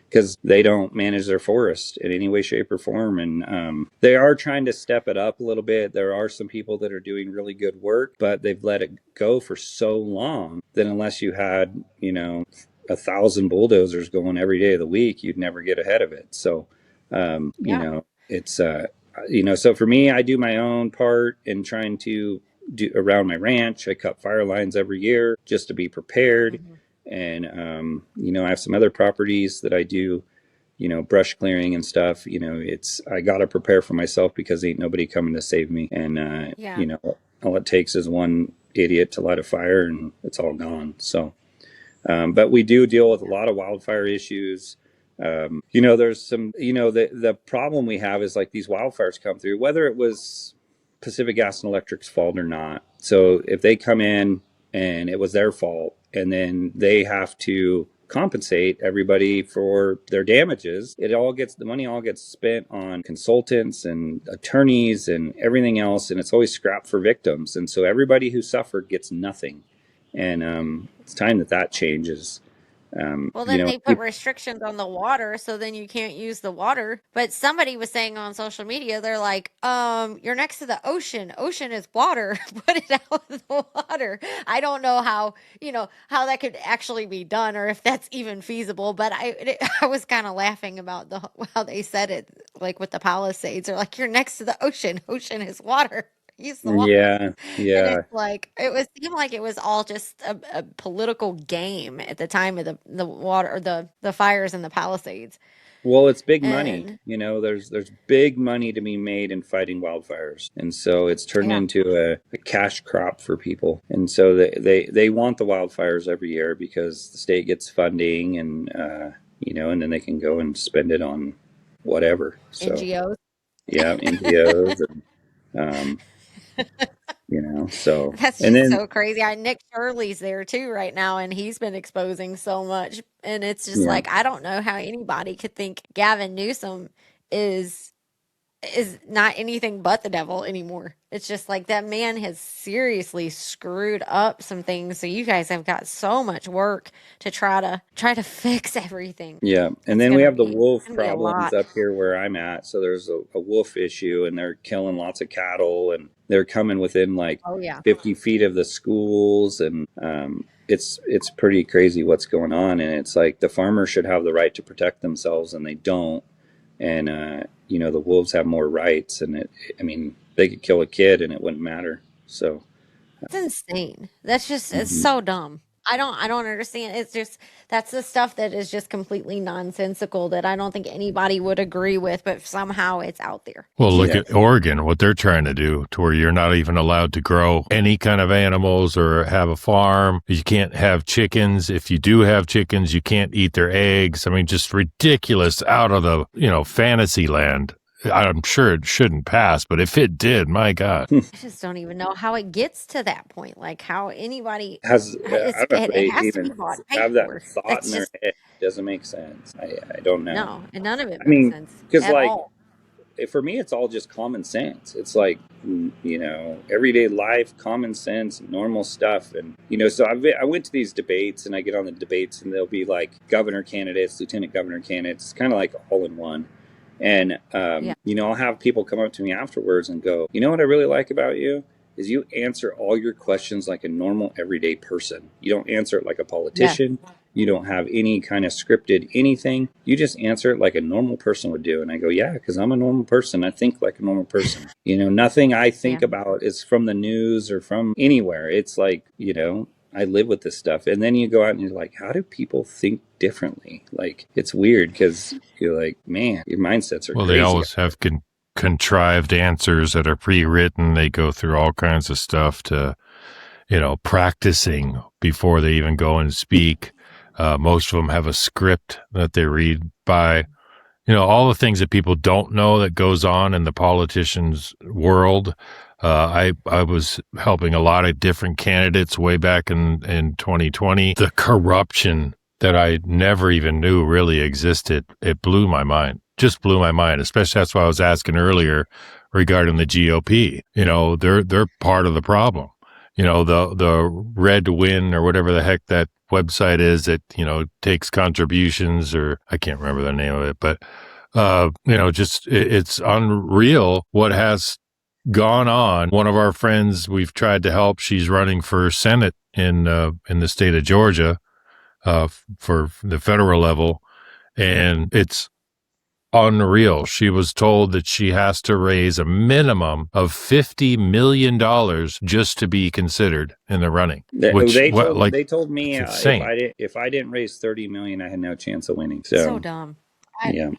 Speaker 4: because they don't manage their forest in any way, shape, or form. And they are trying to step it up a little bit. There are some people that are doing really good work, but they've let it go for so long that unless you had, 1,000 bulldozers going every day of the week, you'd never get ahead of it. So,
Speaker 3: Yeah.
Speaker 4: it's, so for me, I do my own part in trying to do around my ranch. I cut fire lines every year just to be prepared.
Speaker 3: Mhm.
Speaker 4: And, I have some other properties that I do, brush clearing and stuff. I got to prepare for myself because ain't nobody coming to save me. And,
Speaker 3: Yeah.
Speaker 4: all it takes is one idiot to light a fire and it's all gone. So, but we do deal with a lot of wildfire issues. There's some, the problem we have is like these wildfires come through, whether it was Pacific Gas and Electric's fault or not. So if they come in and it was their fault, and then they have to compensate everybody for their damages, the money all gets spent on consultants and attorneys and everything else, and it's always scrapped for victims. And so everybody who suffered gets nothing. And it's time that changes.
Speaker 3: Well, then they put restrictions on the water, so then you can't use the water. But somebody was saying on social media, they're like, you're next to the ocean. Ocean is water. Put it out of the water. I don't know how that could actually be done or if that's even feasible. But I was kind of laughing about how they said it, like with the Palisades. They're like, you're next to the ocean. Ocean is water. Use the water.
Speaker 4: Yeah,
Speaker 3: And
Speaker 4: yeah.
Speaker 3: it's like seemed like it was all just a political game at the time of the water or the fires in the Palisades.
Speaker 4: Well, it's big money.
Speaker 3: And
Speaker 4: There's big money to be made in fighting wildfires, and so it's turned
Speaker 3: yeah,
Speaker 4: into a cash crop for people. And so they want the wildfires every year because the state gets funding, and then they can go and spend it on whatever. So
Speaker 3: NGOs.
Speaker 4: yeah, NGOs, and so
Speaker 3: That's
Speaker 4: and
Speaker 3: just
Speaker 4: then
Speaker 3: so crazy. Nick Shirley's there too right now, and he's been exposing so much. And it's just
Speaker 4: yeah.
Speaker 3: like I don't know how anybody could think Gavin Newsom is not anything but the devil anymore. It's just like that man has seriously screwed up some things. So you guys have got so much work to try to fix everything.
Speaker 4: Yeah, and
Speaker 3: It's
Speaker 4: then we
Speaker 3: gonna
Speaker 4: have the
Speaker 3: be it's
Speaker 4: wolf
Speaker 3: gonna be a
Speaker 4: problems
Speaker 3: lot.
Speaker 4: up here where I'm at. So there's a wolf issue, and they're killing lots of cattle, and they're coming within like
Speaker 3: Oh yeah.
Speaker 4: 50 feet of the schools, and it's pretty crazy what's going on. And it's like the farmers should have the right to protect themselves, and they don't. And the wolves have more rights, and they could kill a kid, and it wouldn't matter. So.
Speaker 3: It's insane. That's just it's
Speaker 4: Mhm.
Speaker 3: so dumb. I don't understand. It's just that's the stuff that is just completely nonsensical that I don't think anybody would agree with, but somehow it's out there.
Speaker 2: Well,
Speaker 3: It's
Speaker 2: look
Speaker 4: Yeah.
Speaker 2: at Oregon, what they're trying to do to where you're not even allowed to grow any kind of animals or have a farm. You can't have chickens. If you do have chickens, you can't eat their eggs. I mean, just ridiculous out of the, fantasy land. I'm sure it shouldn't pass, but if it did, my God.
Speaker 3: I just don't even know how it gets to that point. Like how anybody
Speaker 4: I don't know if
Speaker 3: it
Speaker 4: they
Speaker 3: has to
Speaker 4: even
Speaker 3: be bought and paid
Speaker 4: have that
Speaker 3: for.
Speaker 4: thought in
Speaker 3: That's
Speaker 4: their
Speaker 3: just
Speaker 4: head. It doesn't make sense. I don't know.
Speaker 3: no, and none of it
Speaker 4: I
Speaker 3: makes
Speaker 4: mean,
Speaker 3: sense
Speaker 4: because
Speaker 3: at
Speaker 4: like
Speaker 3: all.
Speaker 4: for me, it's all just common sense. It's like everyday life, common sense, normal stuff, and so I went to these debates, and I get on the debates, and they'll be like governor candidates, lieutenant governor candidates, kind of like all in one. And
Speaker 3: Yeah.
Speaker 4: I'll have people come up to me afterwards and go, you know what I really like about you is you answer all your questions like a normal everyday person. You don't answer it like a
Speaker 3: Yeah.
Speaker 4: politician. You don't have any kind of scripted anything. You just answer it like a normal person would do. And I go, yeah, because I'm a normal person. I think like a normal person. Nothing I think
Speaker 3: Yeah.
Speaker 4: about is from the news or from anywhere. It's like, I live with this stuff. And then you go out and you're like, how do people think differently? Like, it's weird because you're like, man, your mindsets are
Speaker 2: Well, they
Speaker 4: crazy.
Speaker 2: always have contrived answers that are pre-written. They go through all kinds of stuff to, practicing before they even go and speak. Most of them have a script that they read by. All the things that people don't know that goes on in the politicians' world. I was helping a lot of different candidates way back in 2020. The corruption that I never even knew really existed, it blew my mind. Just blew my mind. Especially that's why I was asking earlier regarding the GOP. They're part of the problem. The Red Win or whatever the heck that website is that, takes contributions, or I can't remember the name of it, but, it's unreal what has gone on. One of our friends we've tried to help, she's running for Senate in the state of Georgia, for the federal level. And it's unreal. She was told that she has to raise a minimum of $50 million just to be considered in the running.
Speaker 4: They told me
Speaker 2: insane.
Speaker 4: if I didn't raise 30 million, I had no chance of winning.
Speaker 3: So dumb.
Speaker 4: Yeah.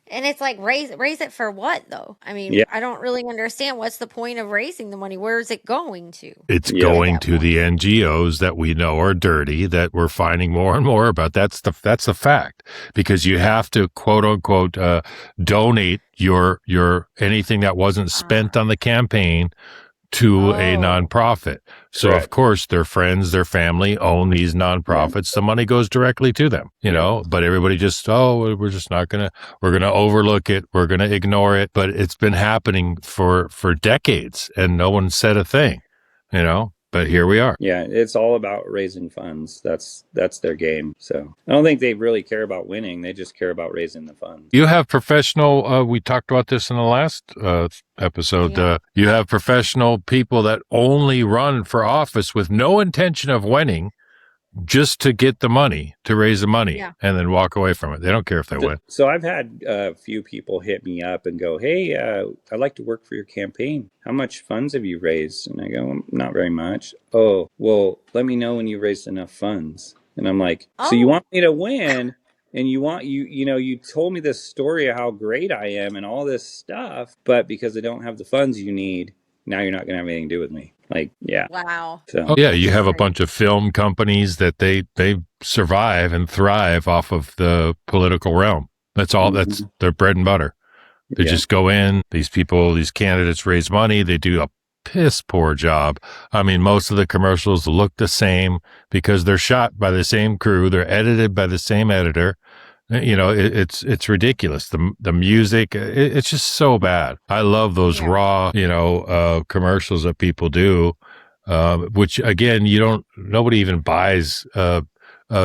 Speaker 3: And it's like raise it for what though? I mean,
Speaker 4: Yeah.
Speaker 3: I don't really understand what's the point of raising the money. Where is it going to?
Speaker 2: It's going to the NGOs that we know are dirty, that we're finding more and more about. That's the fact, because you have to quote unquote donate your anything that wasn't spent on the campaign to a nonprofit. So
Speaker 4: Correct.
Speaker 2: Of course their friends, their family own these nonprofits. The money goes directly to them, but everybody just, we're going to overlook it. We're going to ignore it. But it's been happening for decades and no one said a thing, but here we are.
Speaker 4: Yeah. It's all about raising funds. That's their game. So I don't think they really care about winning. They just care about raising the funds.
Speaker 2: You have professional, we talked about this in the last episode.
Speaker 3: Yeah.
Speaker 2: You have professional people that only run for office with no intention of winning, just to get the money, to raise the money, and then walk away from it. They don't care if they win.
Speaker 4: So I've had a few people hit me up and go, hey, I'd like to work for your campaign. How much funds have you raised? And I go, not very much. Oh, well, let me know when you raised enough funds. And I'm like, so you want me to win? And you told me this story of how great I am and all this stuff, but because I don't have the funds you need, now you're not going to have anything to do with me. Like, yeah.
Speaker 3: Wow.
Speaker 4: So,
Speaker 2: you have a bunch of film companies that they survive and thrive off of the political realm. That's all. That's their bread and butter. They just go in. These candidates raise money. They do a piss poor job. I mean, most of the commercials look the same because they're shot by the same crew. They're edited by the same editor. It's ridiculous. The music, it's just so bad. I love those raw, commercials that people do, which again, nobody even buys,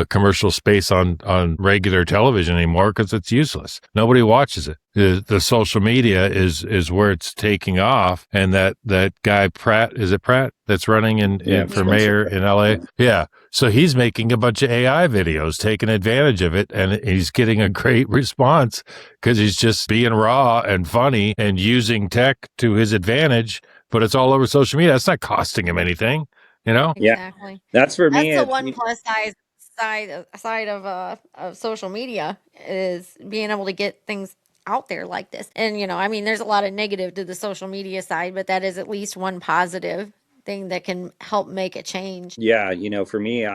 Speaker 2: commercial space on regular television anymore because it's useless. Nobody watches it. The social media is where it's taking off. And that guy Pratt, is it Pratt, that's running for mayor in LA? Yeah. So he's making a bunch of AI videos, taking advantage of it, and he's getting a great response because he's just being raw and funny and using tech to his advantage. But it's all over social media. It's not costing him anything,
Speaker 3: Exactly.
Speaker 4: Yeah. That's for me.
Speaker 3: That's the one plus side of social media is being able to get things out there like this. And there's a lot of negative to the social media side, but that is at least one positive thing that can help make a change.
Speaker 4: Yeah, for me,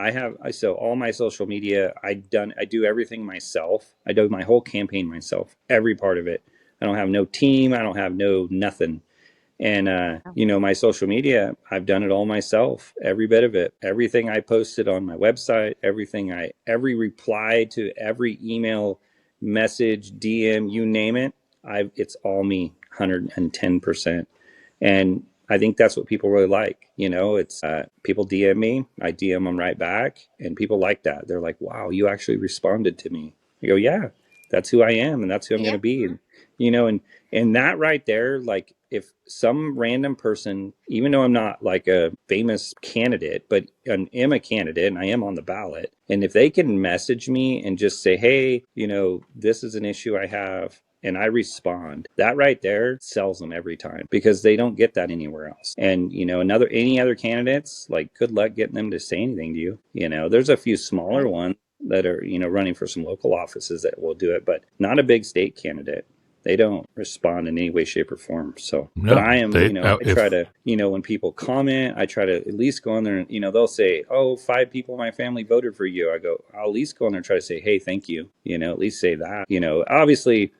Speaker 4: so all my social media, I do everything myself. I do my whole campaign myself, every part of it. I don't have no team. I don't have no nothing. And, my social media, I've done it all myself, every bit of it, everything I posted on my website, every reply to every email, message, DM, you name it. It's all me, 110%. And I think that's what people really like. It's people DM me, I DM them right back, and people like that. They're like, wow, you actually responded to me. I go, yeah, that's who I am, and that's who I'm going to be. And that right there, like, if some random person, even though I'm not like a famous candidate, but I am a candidate and I am on the ballot, and if they can message me and just say, hey, this is an issue I have, and I respond, that right there sells them every time because they don't get that anywhere else. And, any other candidates, like, good luck getting them to say anything to you. There's a few smaller ones that are, running for some local offices that will do it, but not a big state candidate. They don't respond in any way, shape, or form. So, but I am, I try to, when people comment, I try to at least go on there and, they'll say, oh, 5 people in my family voted for you. I go, I'll at least go on there and try to say, hey, thank you. At least say that. Obviously,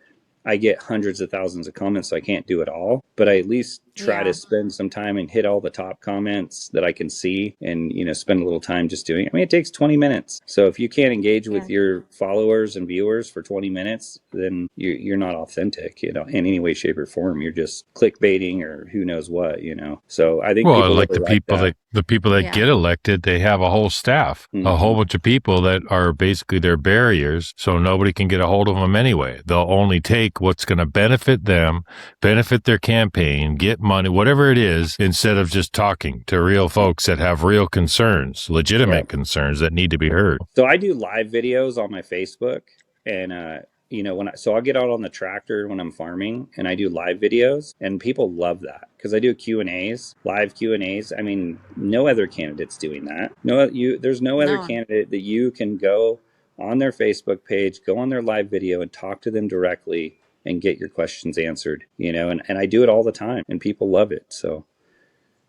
Speaker 4: I get hundreds of thousands of comments, so I can't do it all, but I at least try to spend some time and hit all the top comments that I can see and, spend a little time just doing it. I mean, it takes 20 minutes. So if you can't engage with your followers and viewers for 20 minutes, then you're not authentic, in any way, shape, or form. You're just clickbaiting or who knows what, So I think people
Speaker 2: like
Speaker 4: really
Speaker 2: the people that get elected, they have a whole staff, a whole bunch of people that are basically their barriers, so nobody can get a hold of them anyway. They'll only take what's going to benefit them, benefit their campaign, get money, whatever it is, instead of just talking to real folks that have real concerns, legitimate concerns that need to be heard.
Speaker 4: So I do live videos on my Facebook, and I'll get out on the tractor when I'm farming and I do live videos, and people love that because I do Q&As, live Q&As. I mean, no other candidate's doing that. There's no other candidate that you can go on their Facebook page, go on their live video and talk to them directly and get your questions answered, and I do it all the time and people love it. So,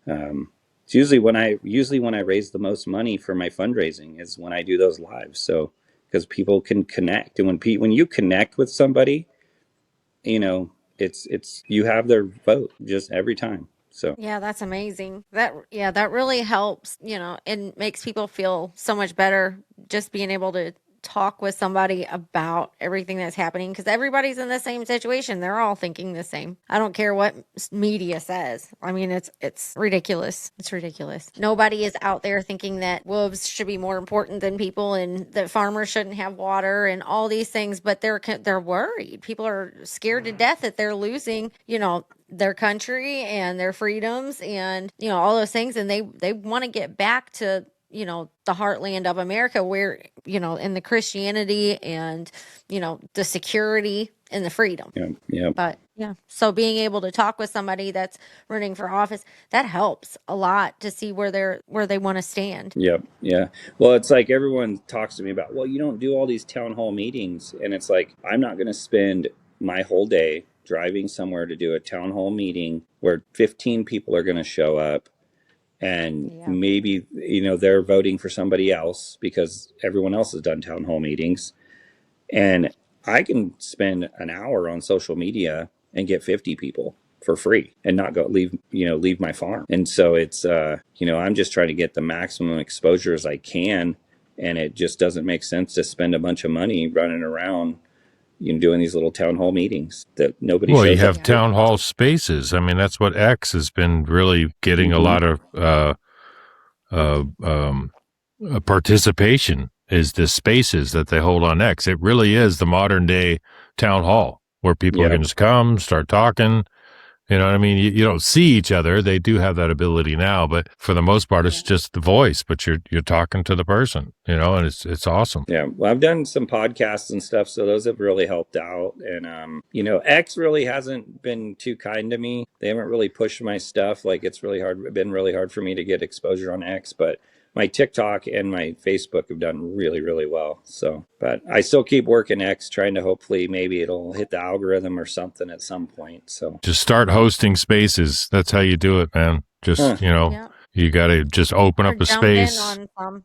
Speaker 4: it's usually when I raise the most money for my fundraising is when I do those lives. So, because people can connect, and when you connect with somebody, it's you have their vote just every time. So
Speaker 3: yeah, that's amazing. That really helps. It makes people feel so much better just being able to talk with somebody about everything that's happening, because everybody's in the same situation. They're all thinking the same. I don't care what media says. I mean, it's ridiculous. It's ridiculous. Nobody is out there thinking that wolves should be more important than people and that farmers shouldn't have water and all these things, but they're worried. People are scared to death that they're losing, their country and their freedoms and, all those things. And they want to get back to, the heartland of America where, in the Christianity and, the security and the freedom.
Speaker 4: Yeah.
Speaker 3: But so being able to talk with somebody that's running for office, that helps a lot to see where they want to stand.
Speaker 4: Yep. Yeah. Well, it's like everyone talks to me about, well, you don't do all these town hall meetings. And it's like, I'm not going to spend my whole day driving somewhere to do a town hall meeting where 15 people are going to show up. And maybe, they're voting for somebody else because everyone else has done town hall meetings. And I can spend an hour on social media and get 50 people for free and not leave my farm. And so it's, I'm just trying to get the maximum exposure as I can. And it just doesn't make sense to spend a bunch of money running around doing these little town hall meetings that nobody shows up.
Speaker 2: Well, you have town hall spaces. I mean, that's what X has been really getting a lot of participation, is the spaces that they hold on X. It really is the modern day town hall where people can just come, start talking. You know what I mean? You don't see each other. They do have that ability now, but for the most part, it's just the voice, but you're talking to the person, and it's awesome.
Speaker 4: Yeah. Well, I've done some podcasts and stuff, so those have really helped out. And, X really hasn't been too kind to me. They haven't really pushed my stuff. Like, it's been really hard for me to get exposure on X, but my TikTok and my Facebook have done really, really well. So, but I still keep working X, trying to hopefully maybe it'll hit the algorithm or something at some point. So
Speaker 2: just start hosting spaces. That's how you do it, man. Just, you got to just open up a space.
Speaker 4: I'll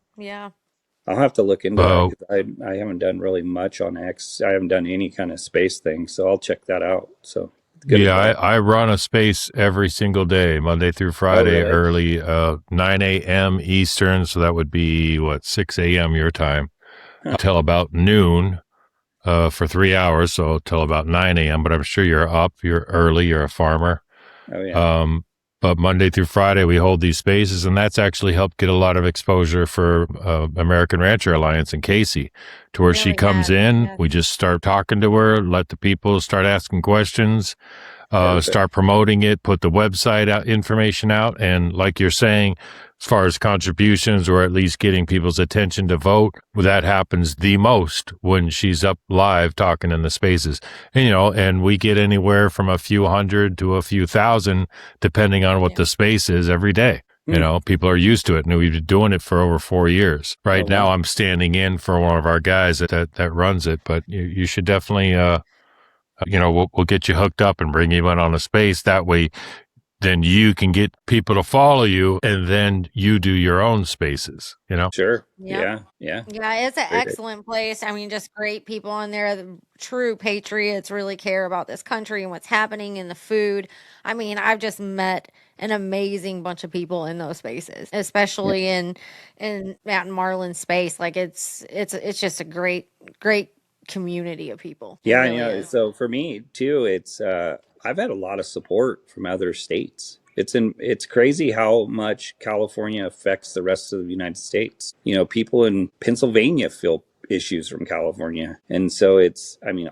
Speaker 4: have to look into it. I haven't done really much on X. I haven't done any kind of space thing. So I'll check that out. So
Speaker 2: I run a space every single day, Monday through Friday, early 9 a.m. Eastern. So that would be 6 a.m. your time, till about noon for 3 hours. So till about 9 a.m. But I'm sure you're up, you're early, you're a farmer.
Speaker 4: Oh, yeah.
Speaker 2: But Monday through Friday, we hold these spaces, and that's actually helped get a lot of exposure for American Rancher Alliance and Casey, to where she
Speaker 3: Really
Speaker 2: comes
Speaker 3: has.
Speaker 2: in.
Speaker 3: Yes.
Speaker 2: We just start talking to her, let the people start asking questions, start promoting it, put the website out, information out. And like you're saying, as far as contributions or at least getting people's attention to vote, well, that happens the most when she's up live talking in the spaces. And, and we get anywhere from a few hundred to a few thousand, depending on what the space is every day. People are used to it, and we've been doing it for over 4 years. Right now, I'm standing in for one of our guys that runs it, but you should definitely, we'll get you hooked up and bring you in on a space. That way, then you can get people to follow you, and then you do your own spaces,
Speaker 4: Sure.
Speaker 3: Yep.
Speaker 4: Yeah.
Speaker 3: Yeah, it's an
Speaker 4: Great.
Speaker 3: excellent place. I mean, just great people in there. The true patriots really care about this country and what's happening in the food. I mean, I've just met an amazing bunch of people in those spaces, especially in Matt and Marlon's space. Like it's just a great community of people. It
Speaker 4: Yeah,
Speaker 3: really is.
Speaker 4: so for me too, it's I've had a lot of support from other states. It's crazy how much California affects the rest of the United States. People in Pennsylvania feel issues from California. And so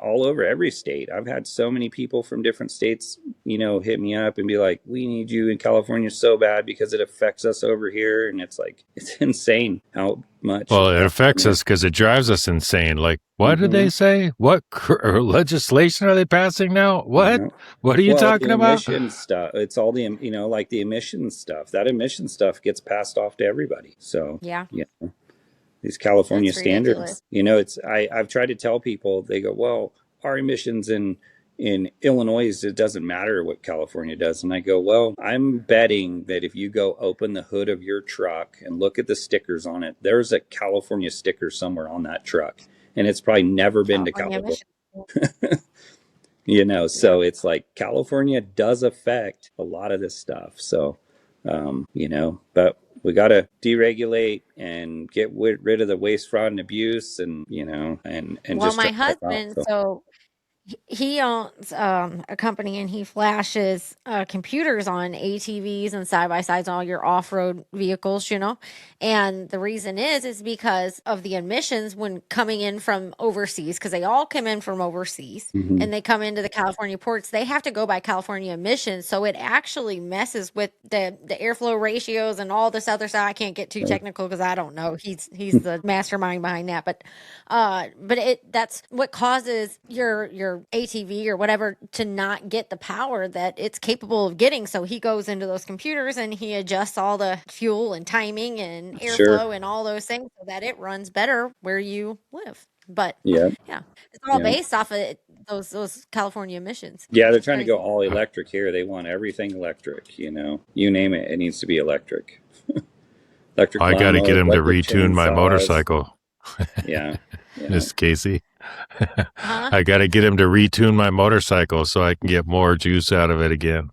Speaker 4: all over every state. I've had so many people from different states, hit me up and be like, we need you in California so bad because it affects us over here. And it's like, it's insane how much.
Speaker 2: Well, it affects us because it drives us insane. Like, what did they say? What legislation are they passing now? What? What are you talking
Speaker 4: the
Speaker 2: about?
Speaker 4: emission stuff. It's all the, like the emission stuff. That emission stuff gets passed off to everybody. So,
Speaker 3: Yeah.
Speaker 4: These California
Speaker 3: That's
Speaker 4: standards,
Speaker 3: ridiculous.
Speaker 4: I've tried to tell people, they go, well, our emissions in Illinois, it doesn't matter what California does. And I go, well, I'm betting that if you go open the hood of your truck and look at the stickers on it, there's a California sticker somewhere on that truck. And it's probably never been to California. So it's like California does affect a lot of this stuff. So, but we got to deregulate and get rid of the waste, fraud, and abuse, and and
Speaker 3: Well,
Speaker 4: just
Speaker 3: my
Speaker 4: help out.
Speaker 3: husband, so he owns a company and he flashes computers on ATVs and side by sides, all your off road vehicles, And the reason is because of the emissions when coming in from overseas, because they all come in from overseas and they come into the California ports. They have to go by California emissions, so it actually messes with the airflow ratios and all this other stuff. I can't get too technical because I don't know. He's the mastermind behind that, but that's what causes your ATV or whatever to not get the power that it's capable of getting. So he goes into those computers and he adjusts all the fuel and timing and airflow and all those things so that it runs better where you live. But it's all based off of those California emissions.
Speaker 4: Yeah, they're trying to go all electric here. They want everything electric. You name it, it needs to be electric. Electric.
Speaker 2: I got to get him to retune my motorcycle. Miss Casey. I got to get him to retune my motorcycle so I can get more juice out of it again.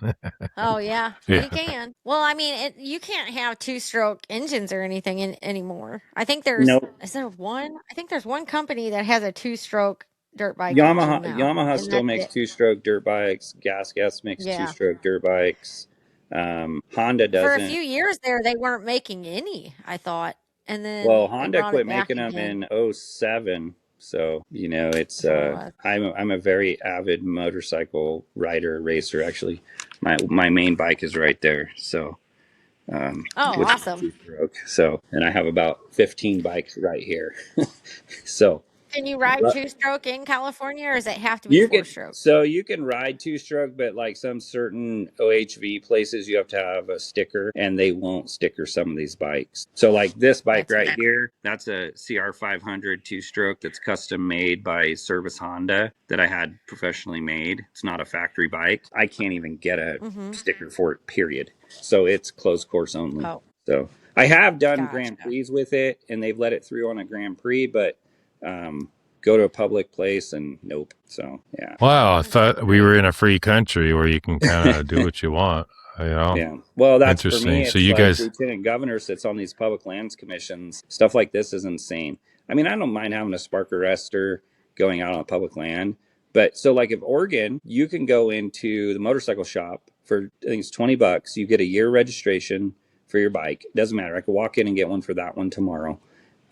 Speaker 3: Oh, yeah. You can. Well, I mean, you can't have two-stroke engines or anything anymore. I think is there one? I think there's one company that has a two-stroke dirt bike.
Speaker 4: Yamaha still makes two-stroke dirt bikes. Gas makes two-stroke dirt bikes. Honda doesn't.
Speaker 3: For a few years there, they weren't making any, I thought. And then
Speaker 4: Honda quit making them in 2007. So, it's I'm a very avid motorcycle rider, racer. Actually, my main bike is right there. So
Speaker 3: awesome.
Speaker 4: So, and I have about 15 bikes right here. So
Speaker 3: can you ride two-stroke in California, or does it have to be four-stroke?
Speaker 4: So you can ride two-stroke, but like some certain OHV places, you have to have a sticker, and they won't sticker some of these bikes. So like this bike here, that's a CR500 two-stroke that's custom made by Service Honda that I had professionally made. It's not a factory bike. I can't even get a sticker for it, period. So it's closed course only. So I have done Grand Prix with it, and they've let it through on a Grand Prix, but go to a public place and nope. So
Speaker 2: Wow, I thought we were in a free country where you can kind of do what you want.
Speaker 4: Yeah. Well, that's
Speaker 2: interesting.
Speaker 4: For me,
Speaker 2: so you
Speaker 4: like
Speaker 2: guys,
Speaker 4: lieutenant governor sits on these public lands commissions. Stuff like this is insane. I mean, I don't mind having a spark arrestor going out on a public land, but so like if Oregon, you can go into the motorcycle shop for I think it's $20. You get a year registration for your bike. It doesn't matter. I could walk in and get one for that one tomorrow.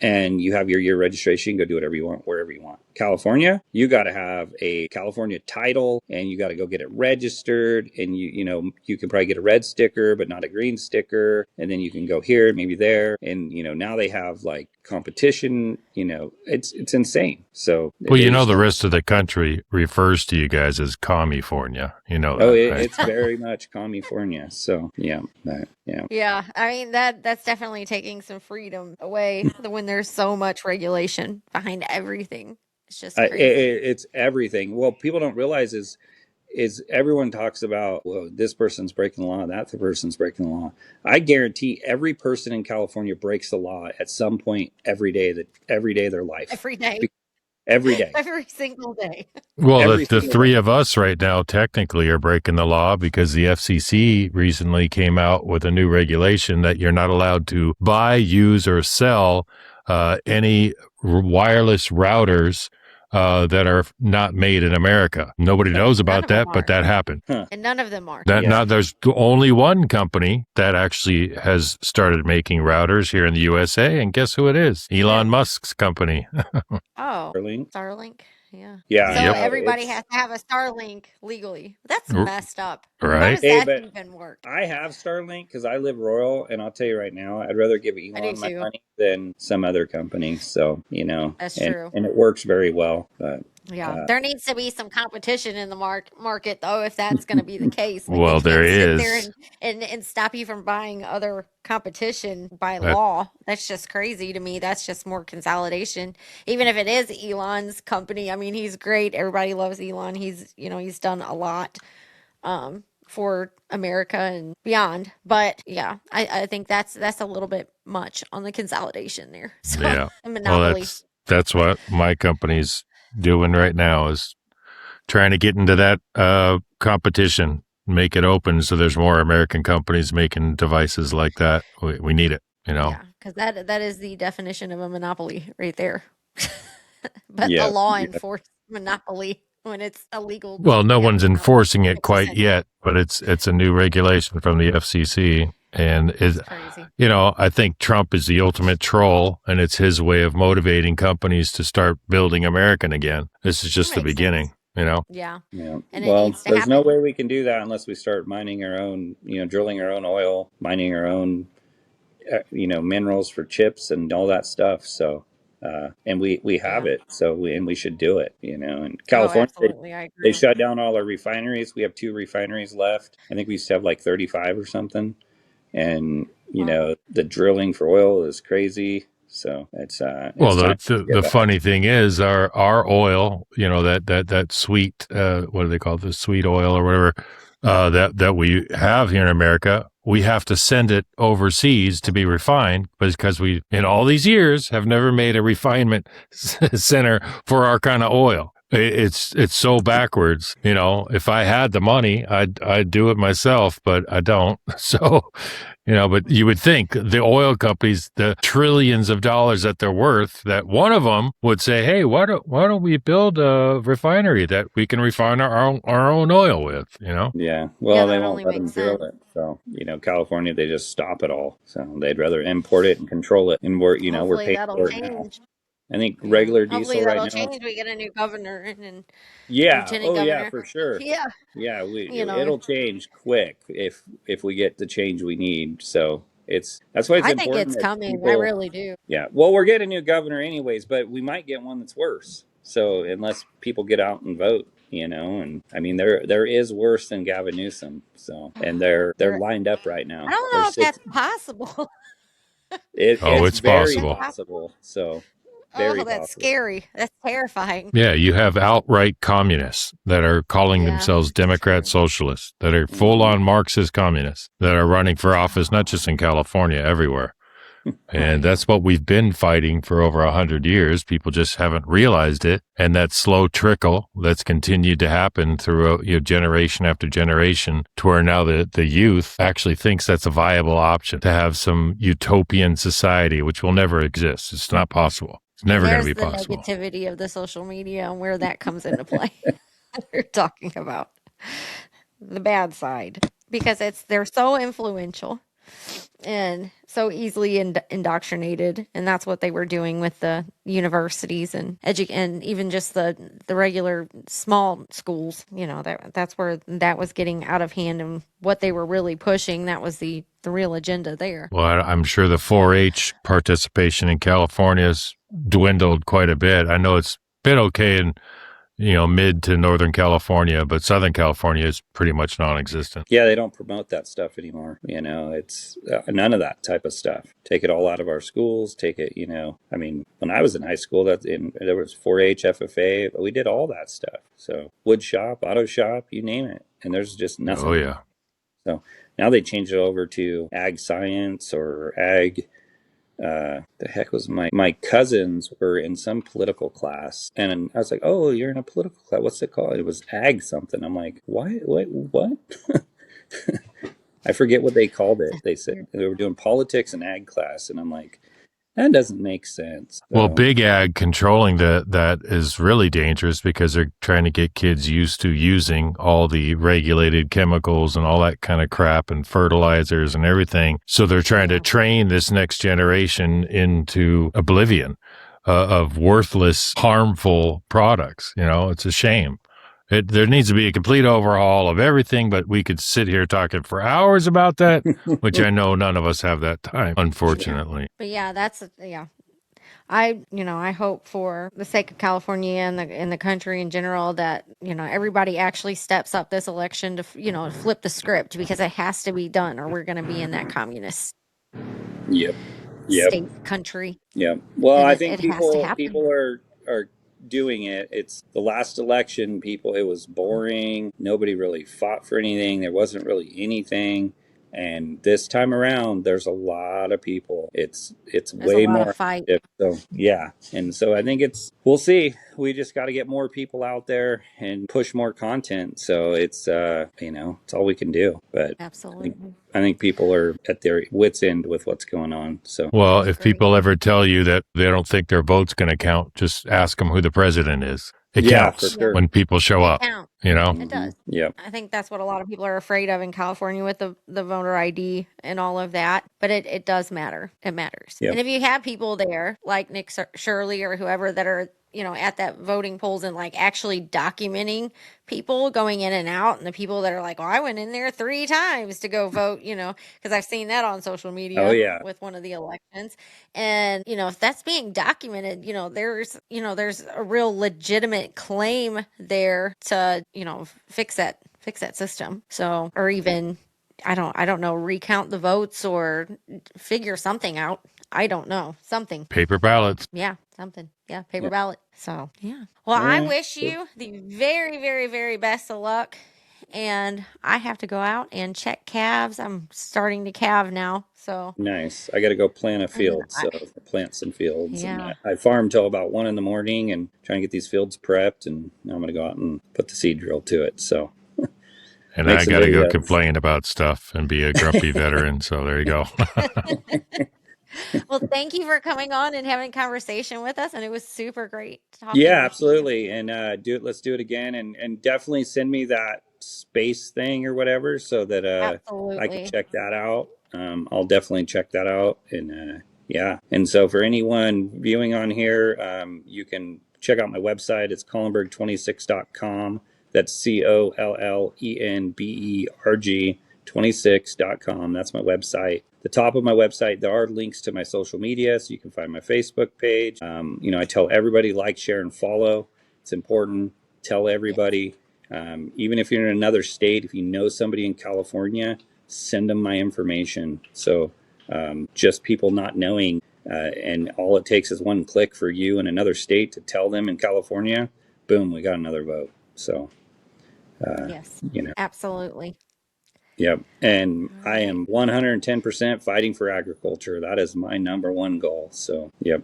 Speaker 4: and you have your year registration, go do whatever you want, wherever you want. California, you got to have a California title, and you got to go get it registered. And you can probably get a red sticker, but not a green sticker. And then you can go here, maybe there. And now they have like competition. It's insane. So
Speaker 2: Well, the rest of the country refers to you guys as California. Right?
Speaker 4: It's very much California. So yeah.
Speaker 3: Yeah, I mean that's definitely taking some freedom away when there's so much regulation behind everything. It's just crazy.
Speaker 4: It's everything. Well, people don't realize is everyone talks about, well, this person's breaking the law, that person's breaking the law. I guarantee every person in California breaks the law at some point every day of their life.
Speaker 3: Every day.
Speaker 4: Every day.
Speaker 3: Every single day.
Speaker 2: Well, the three of us right now technically are breaking the law because the FCC recently came out with a new regulation that you're not allowed to buy, use, or sell any wireless routers that are not made in America. Nobody knows about that, but that happened.
Speaker 4: Huh.
Speaker 3: And none of them are.
Speaker 2: Now, there's only one company that actually has started making routers here in the USA, and guess who it is? Elon Musk's company.
Speaker 3: Oh,
Speaker 4: Starlink.
Speaker 3: Starlink. Yeah.
Speaker 4: Yeah.
Speaker 3: So everybody has to have a Starlink legally. That's messed up.
Speaker 2: Right.
Speaker 3: How does that even work?
Speaker 4: I have Starlink because I live rural, and I'll tell you right now, I'd rather give Elon my money than some other company. So,
Speaker 3: That's true.
Speaker 4: And it works very well. But
Speaker 3: yeah, there needs to be some competition in the market, though, if that's going to be the case. Like,
Speaker 2: well, there
Speaker 3: is.
Speaker 2: There
Speaker 3: and stop you from buying other competition by law. That's just crazy to me. That's just more consolidation. Even if it is Elon's company, I mean, he's great. Everybody loves Elon. He's done a lot for America and beyond. But yeah, I think that's a little bit much on the consolidation there. So,
Speaker 2: yeah,
Speaker 3: monopoly.
Speaker 2: Well, that's what my company's doing right now, is trying to get into that competition, make it open so there's more American companies making devices like that. We need it,
Speaker 3: Yeah, because that is the definition of a monopoly right there. But the law enforced monopoly when it's illegal.
Speaker 2: Well, no one's enforcing it quite yet, but it's a new regulation from the FCC. And
Speaker 3: crazy.
Speaker 2: I think Trump is the ultimate troll, and it's his way of motivating companies to start building American again. This is just the beginning,
Speaker 3: Yeah.
Speaker 4: Yeah.
Speaker 3: And
Speaker 4: well, there's no way we can do that unless we start mining our own, drilling our own oil, mining our own, minerals for chips and all that stuff. So, and we have it. So we should do it, in California, they shut down all our refineries. We have 2 refineries left. I think we used to have like 35 or something. And the drilling for oil is crazy, so it's
Speaker 2: well, the funny thing is our oil, that sweet, what do they call it, the sweet oil or whatever, that we have here in America, we have to send it overseas to be refined because we, in all these years, have never made a refinement center for our kind of oil. It's so backwards. If I had the money, I'd do it myself, but I don't. So, but you would think the oil companies, the trillions of dollars that they're worth, that one of them would say, hey, why don't we build a refinery that we can refine our own oil with,
Speaker 4: Yeah. Well, they won't let them drill it. So, California, they just stop it all. So they'd rather import it and control it. And we're paying for it now. I think regular diesel right now.
Speaker 3: Hopefully that'll change. We get a new governor and
Speaker 4: governor. Yeah, for sure.
Speaker 3: Yeah.
Speaker 4: Yeah, it'll change quick if we get the change we need. So that's why it's important.
Speaker 3: I think it's coming. I really do.
Speaker 4: Yeah. Well, we're getting a new governor anyways, but we might get one that's worse. So unless people get out and vote, and I mean there is worse than Gavin Newsom. So and they're lined up right now.
Speaker 3: I don't know if that's possible.
Speaker 2: It's
Speaker 4: very
Speaker 2: possible.
Speaker 4: So.
Speaker 3: That's possible. Scary. That's terrifying.
Speaker 2: Yeah, you have outright communists that are calling themselves Democrat socialists, that are full-on Marxist communists, that are running for office, not just in California, everywhere. And that's what we've been fighting for over 100 years. People just haven't realized it. And that slow trickle that's continued to happen through generation after generation, to where now the youth actually thinks that's a viable option, to have some utopian society, which will never exist. It's not possible. Never going to be possible.
Speaker 3: The negativity of the social media and where that comes into play. We're talking about the bad side, because they're so influential. and so easily indoctrinated, and that's what they were doing with the universities and and even just the regular small schools. That's where that was getting out of hand, and what they were really pushing, that was the real agenda there.
Speaker 2: Well, I'm sure the 4-H participation in California has dwindled quite a bit. I know it's been okay in mid to Northern California, but Southern California is pretty much non-existent.
Speaker 4: Yeah, they don't promote that stuff anymore. It's none of that type of stuff. Take it all out of our schools. Take it, I mean, when I was in high school, there was 4-H, FFA, but we did all that stuff. So wood shop, auto shop, you name it. And there's just nothing.
Speaker 2: Oh, yeah.
Speaker 4: So now they changed it over to ag science or ag. The heck was my cousins were in some political class, and I was like, "Oh, you're in a political class. What's it called?" It was ag something. I'm like, "Why? What?" I forget what they called it. They said they were doing politics and ag class, and I'm like, that doesn't make sense.
Speaker 2: Well, big ag controlling that is really dangerous because they're trying to get kids used to using all the regulated chemicals and all that kind of crap and fertilizers and everything. So they're trying to train this next generation into oblivion of worthless, harmful products. It's a shame. There needs to be a complete overhaul of everything, but we could sit here talking for hours about that, which I know none of us have that time, unfortunately.
Speaker 3: But yeah. I hope for the sake of California and the country in general that, everybody actually steps up this election to, flip the script, because it has to be done, or we're going to be in that communist state country.
Speaker 4: Yeah. Well,
Speaker 3: And
Speaker 4: I think
Speaker 3: it has to happen.
Speaker 4: people are doing it. It's the last election, it was boring. Nobody really fought for anything. There wasn't really anything. And this time around, there's a lot of people. There's way more
Speaker 3: fight.
Speaker 4: So yeah, and so I think we'll see. We just got to get more people out there and push more content. So it's it's all we can do. But
Speaker 3: absolutely,
Speaker 4: I think people are at their wits' end with what's going on. So
Speaker 2: well, if people ever tell you that they don't think their vote's going to count, just ask them who the president is. It counts
Speaker 4: for sure.
Speaker 2: when people show up.
Speaker 3: It does.
Speaker 4: Yeah.
Speaker 3: I think that's what a lot of people are afraid of in California with the voter ID and all of that. But it does matter. It matters.
Speaker 4: Yep.
Speaker 3: And if you have people there like Nick Shirley or whoever that are, at that voting polls and like actually documenting people going in and out, and the people that are like, I went in there 3 times to go vote, because I've seen that on social media.
Speaker 4: Oh, yeah.
Speaker 3: With one of the elections. And, if that's being documented, there's a real legitimate claim there to, fix that system. So, or even, I don't know, recount the votes or figure something out. I don't know. Something.
Speaker 2: Paper ballots.
Speaker 3: Yeah, something. Yeah, paper ballot. So, yeah. Well, I wish you the very, very, very best of luck. And I have to go out and check calves. I'm starting to calve now. So
Speaker 4: nice. I got to go plant a field. Plant some fields.
Speaker 3: Yeah.
Speaker 4: And I farm till about 1 a.m. and trying to get these fields prepped. And now I'm going to go out and put the seed drill to it. So.
Speaker 2: And I got to go complain about stuff and be a grumpy veteran. So there you go.
Speaker 3: Well, thank you for coming on and having a conversation with us. And it was super great talking.
Speaker 4: Yeah, absolutely. And let's do it again. And definitely send me that space thing or whatever so that I can check that out. I'll definitely check that out. And yeah. And so for anyone viewing on here, you can check out my website. It's Collenberg26.com. That's Collenberg 26.com. That's my website. The top of my website, there are links to my social media, so you can find my Facebook page. I tell everybody, like, share, and follow. It's important. Tell everybody. Even if you're in another state, if you know somebody in California, send them my information. So just people not knowing, and all it takes is one click for you in another state to tell them in California, boom, we got another vote. So,
Speaker 3: yes, absolutely.
Speaker 4: Yep. And I am 110% fighting for agriculture. That is my number one goal. So, yep.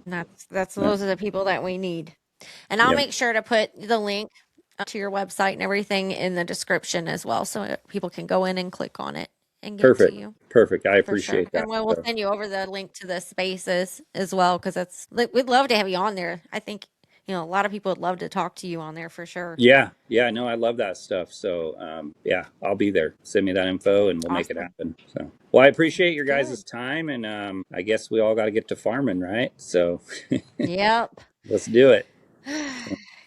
Speaker 3: Those are the people that we need. And I'll make sure to put the link to your website and everything in the description as well, so people can go in and click on it and get to you.
Speaker 4: Perfect. I appreciate that.
Speaker 3: And we'll send you over the link to the spaces as well, because we'd love to have you on there. I think, you know, a lot of people would love to talk to you on there for sure.
Speaker 4: Yeah, no, I love that stuff. So yeah, I'll be there. Send me that info and we'll make it
Speaker 3: Awesome.
Speaker 4: happen. So well, I appreciate your
Speaker 3: Good.
Speaker 4: guys' time, and I guess we all got to get to farming, right? So
Speaker 3: Yep.
Speaker 4: let's do it.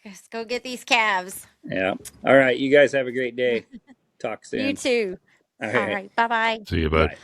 Speaker 3: Let's go get these calves.
Speaker 4: Yeah. All right, you guys have a great day. Talk soon.
Speaker 3: You too.
Speaker 4: All
Speaker 3: All
Speaker 4: right.
Speaker 3: right. Bye bye.
Speaker 2: See you, bud.
Speaker 4: Bye.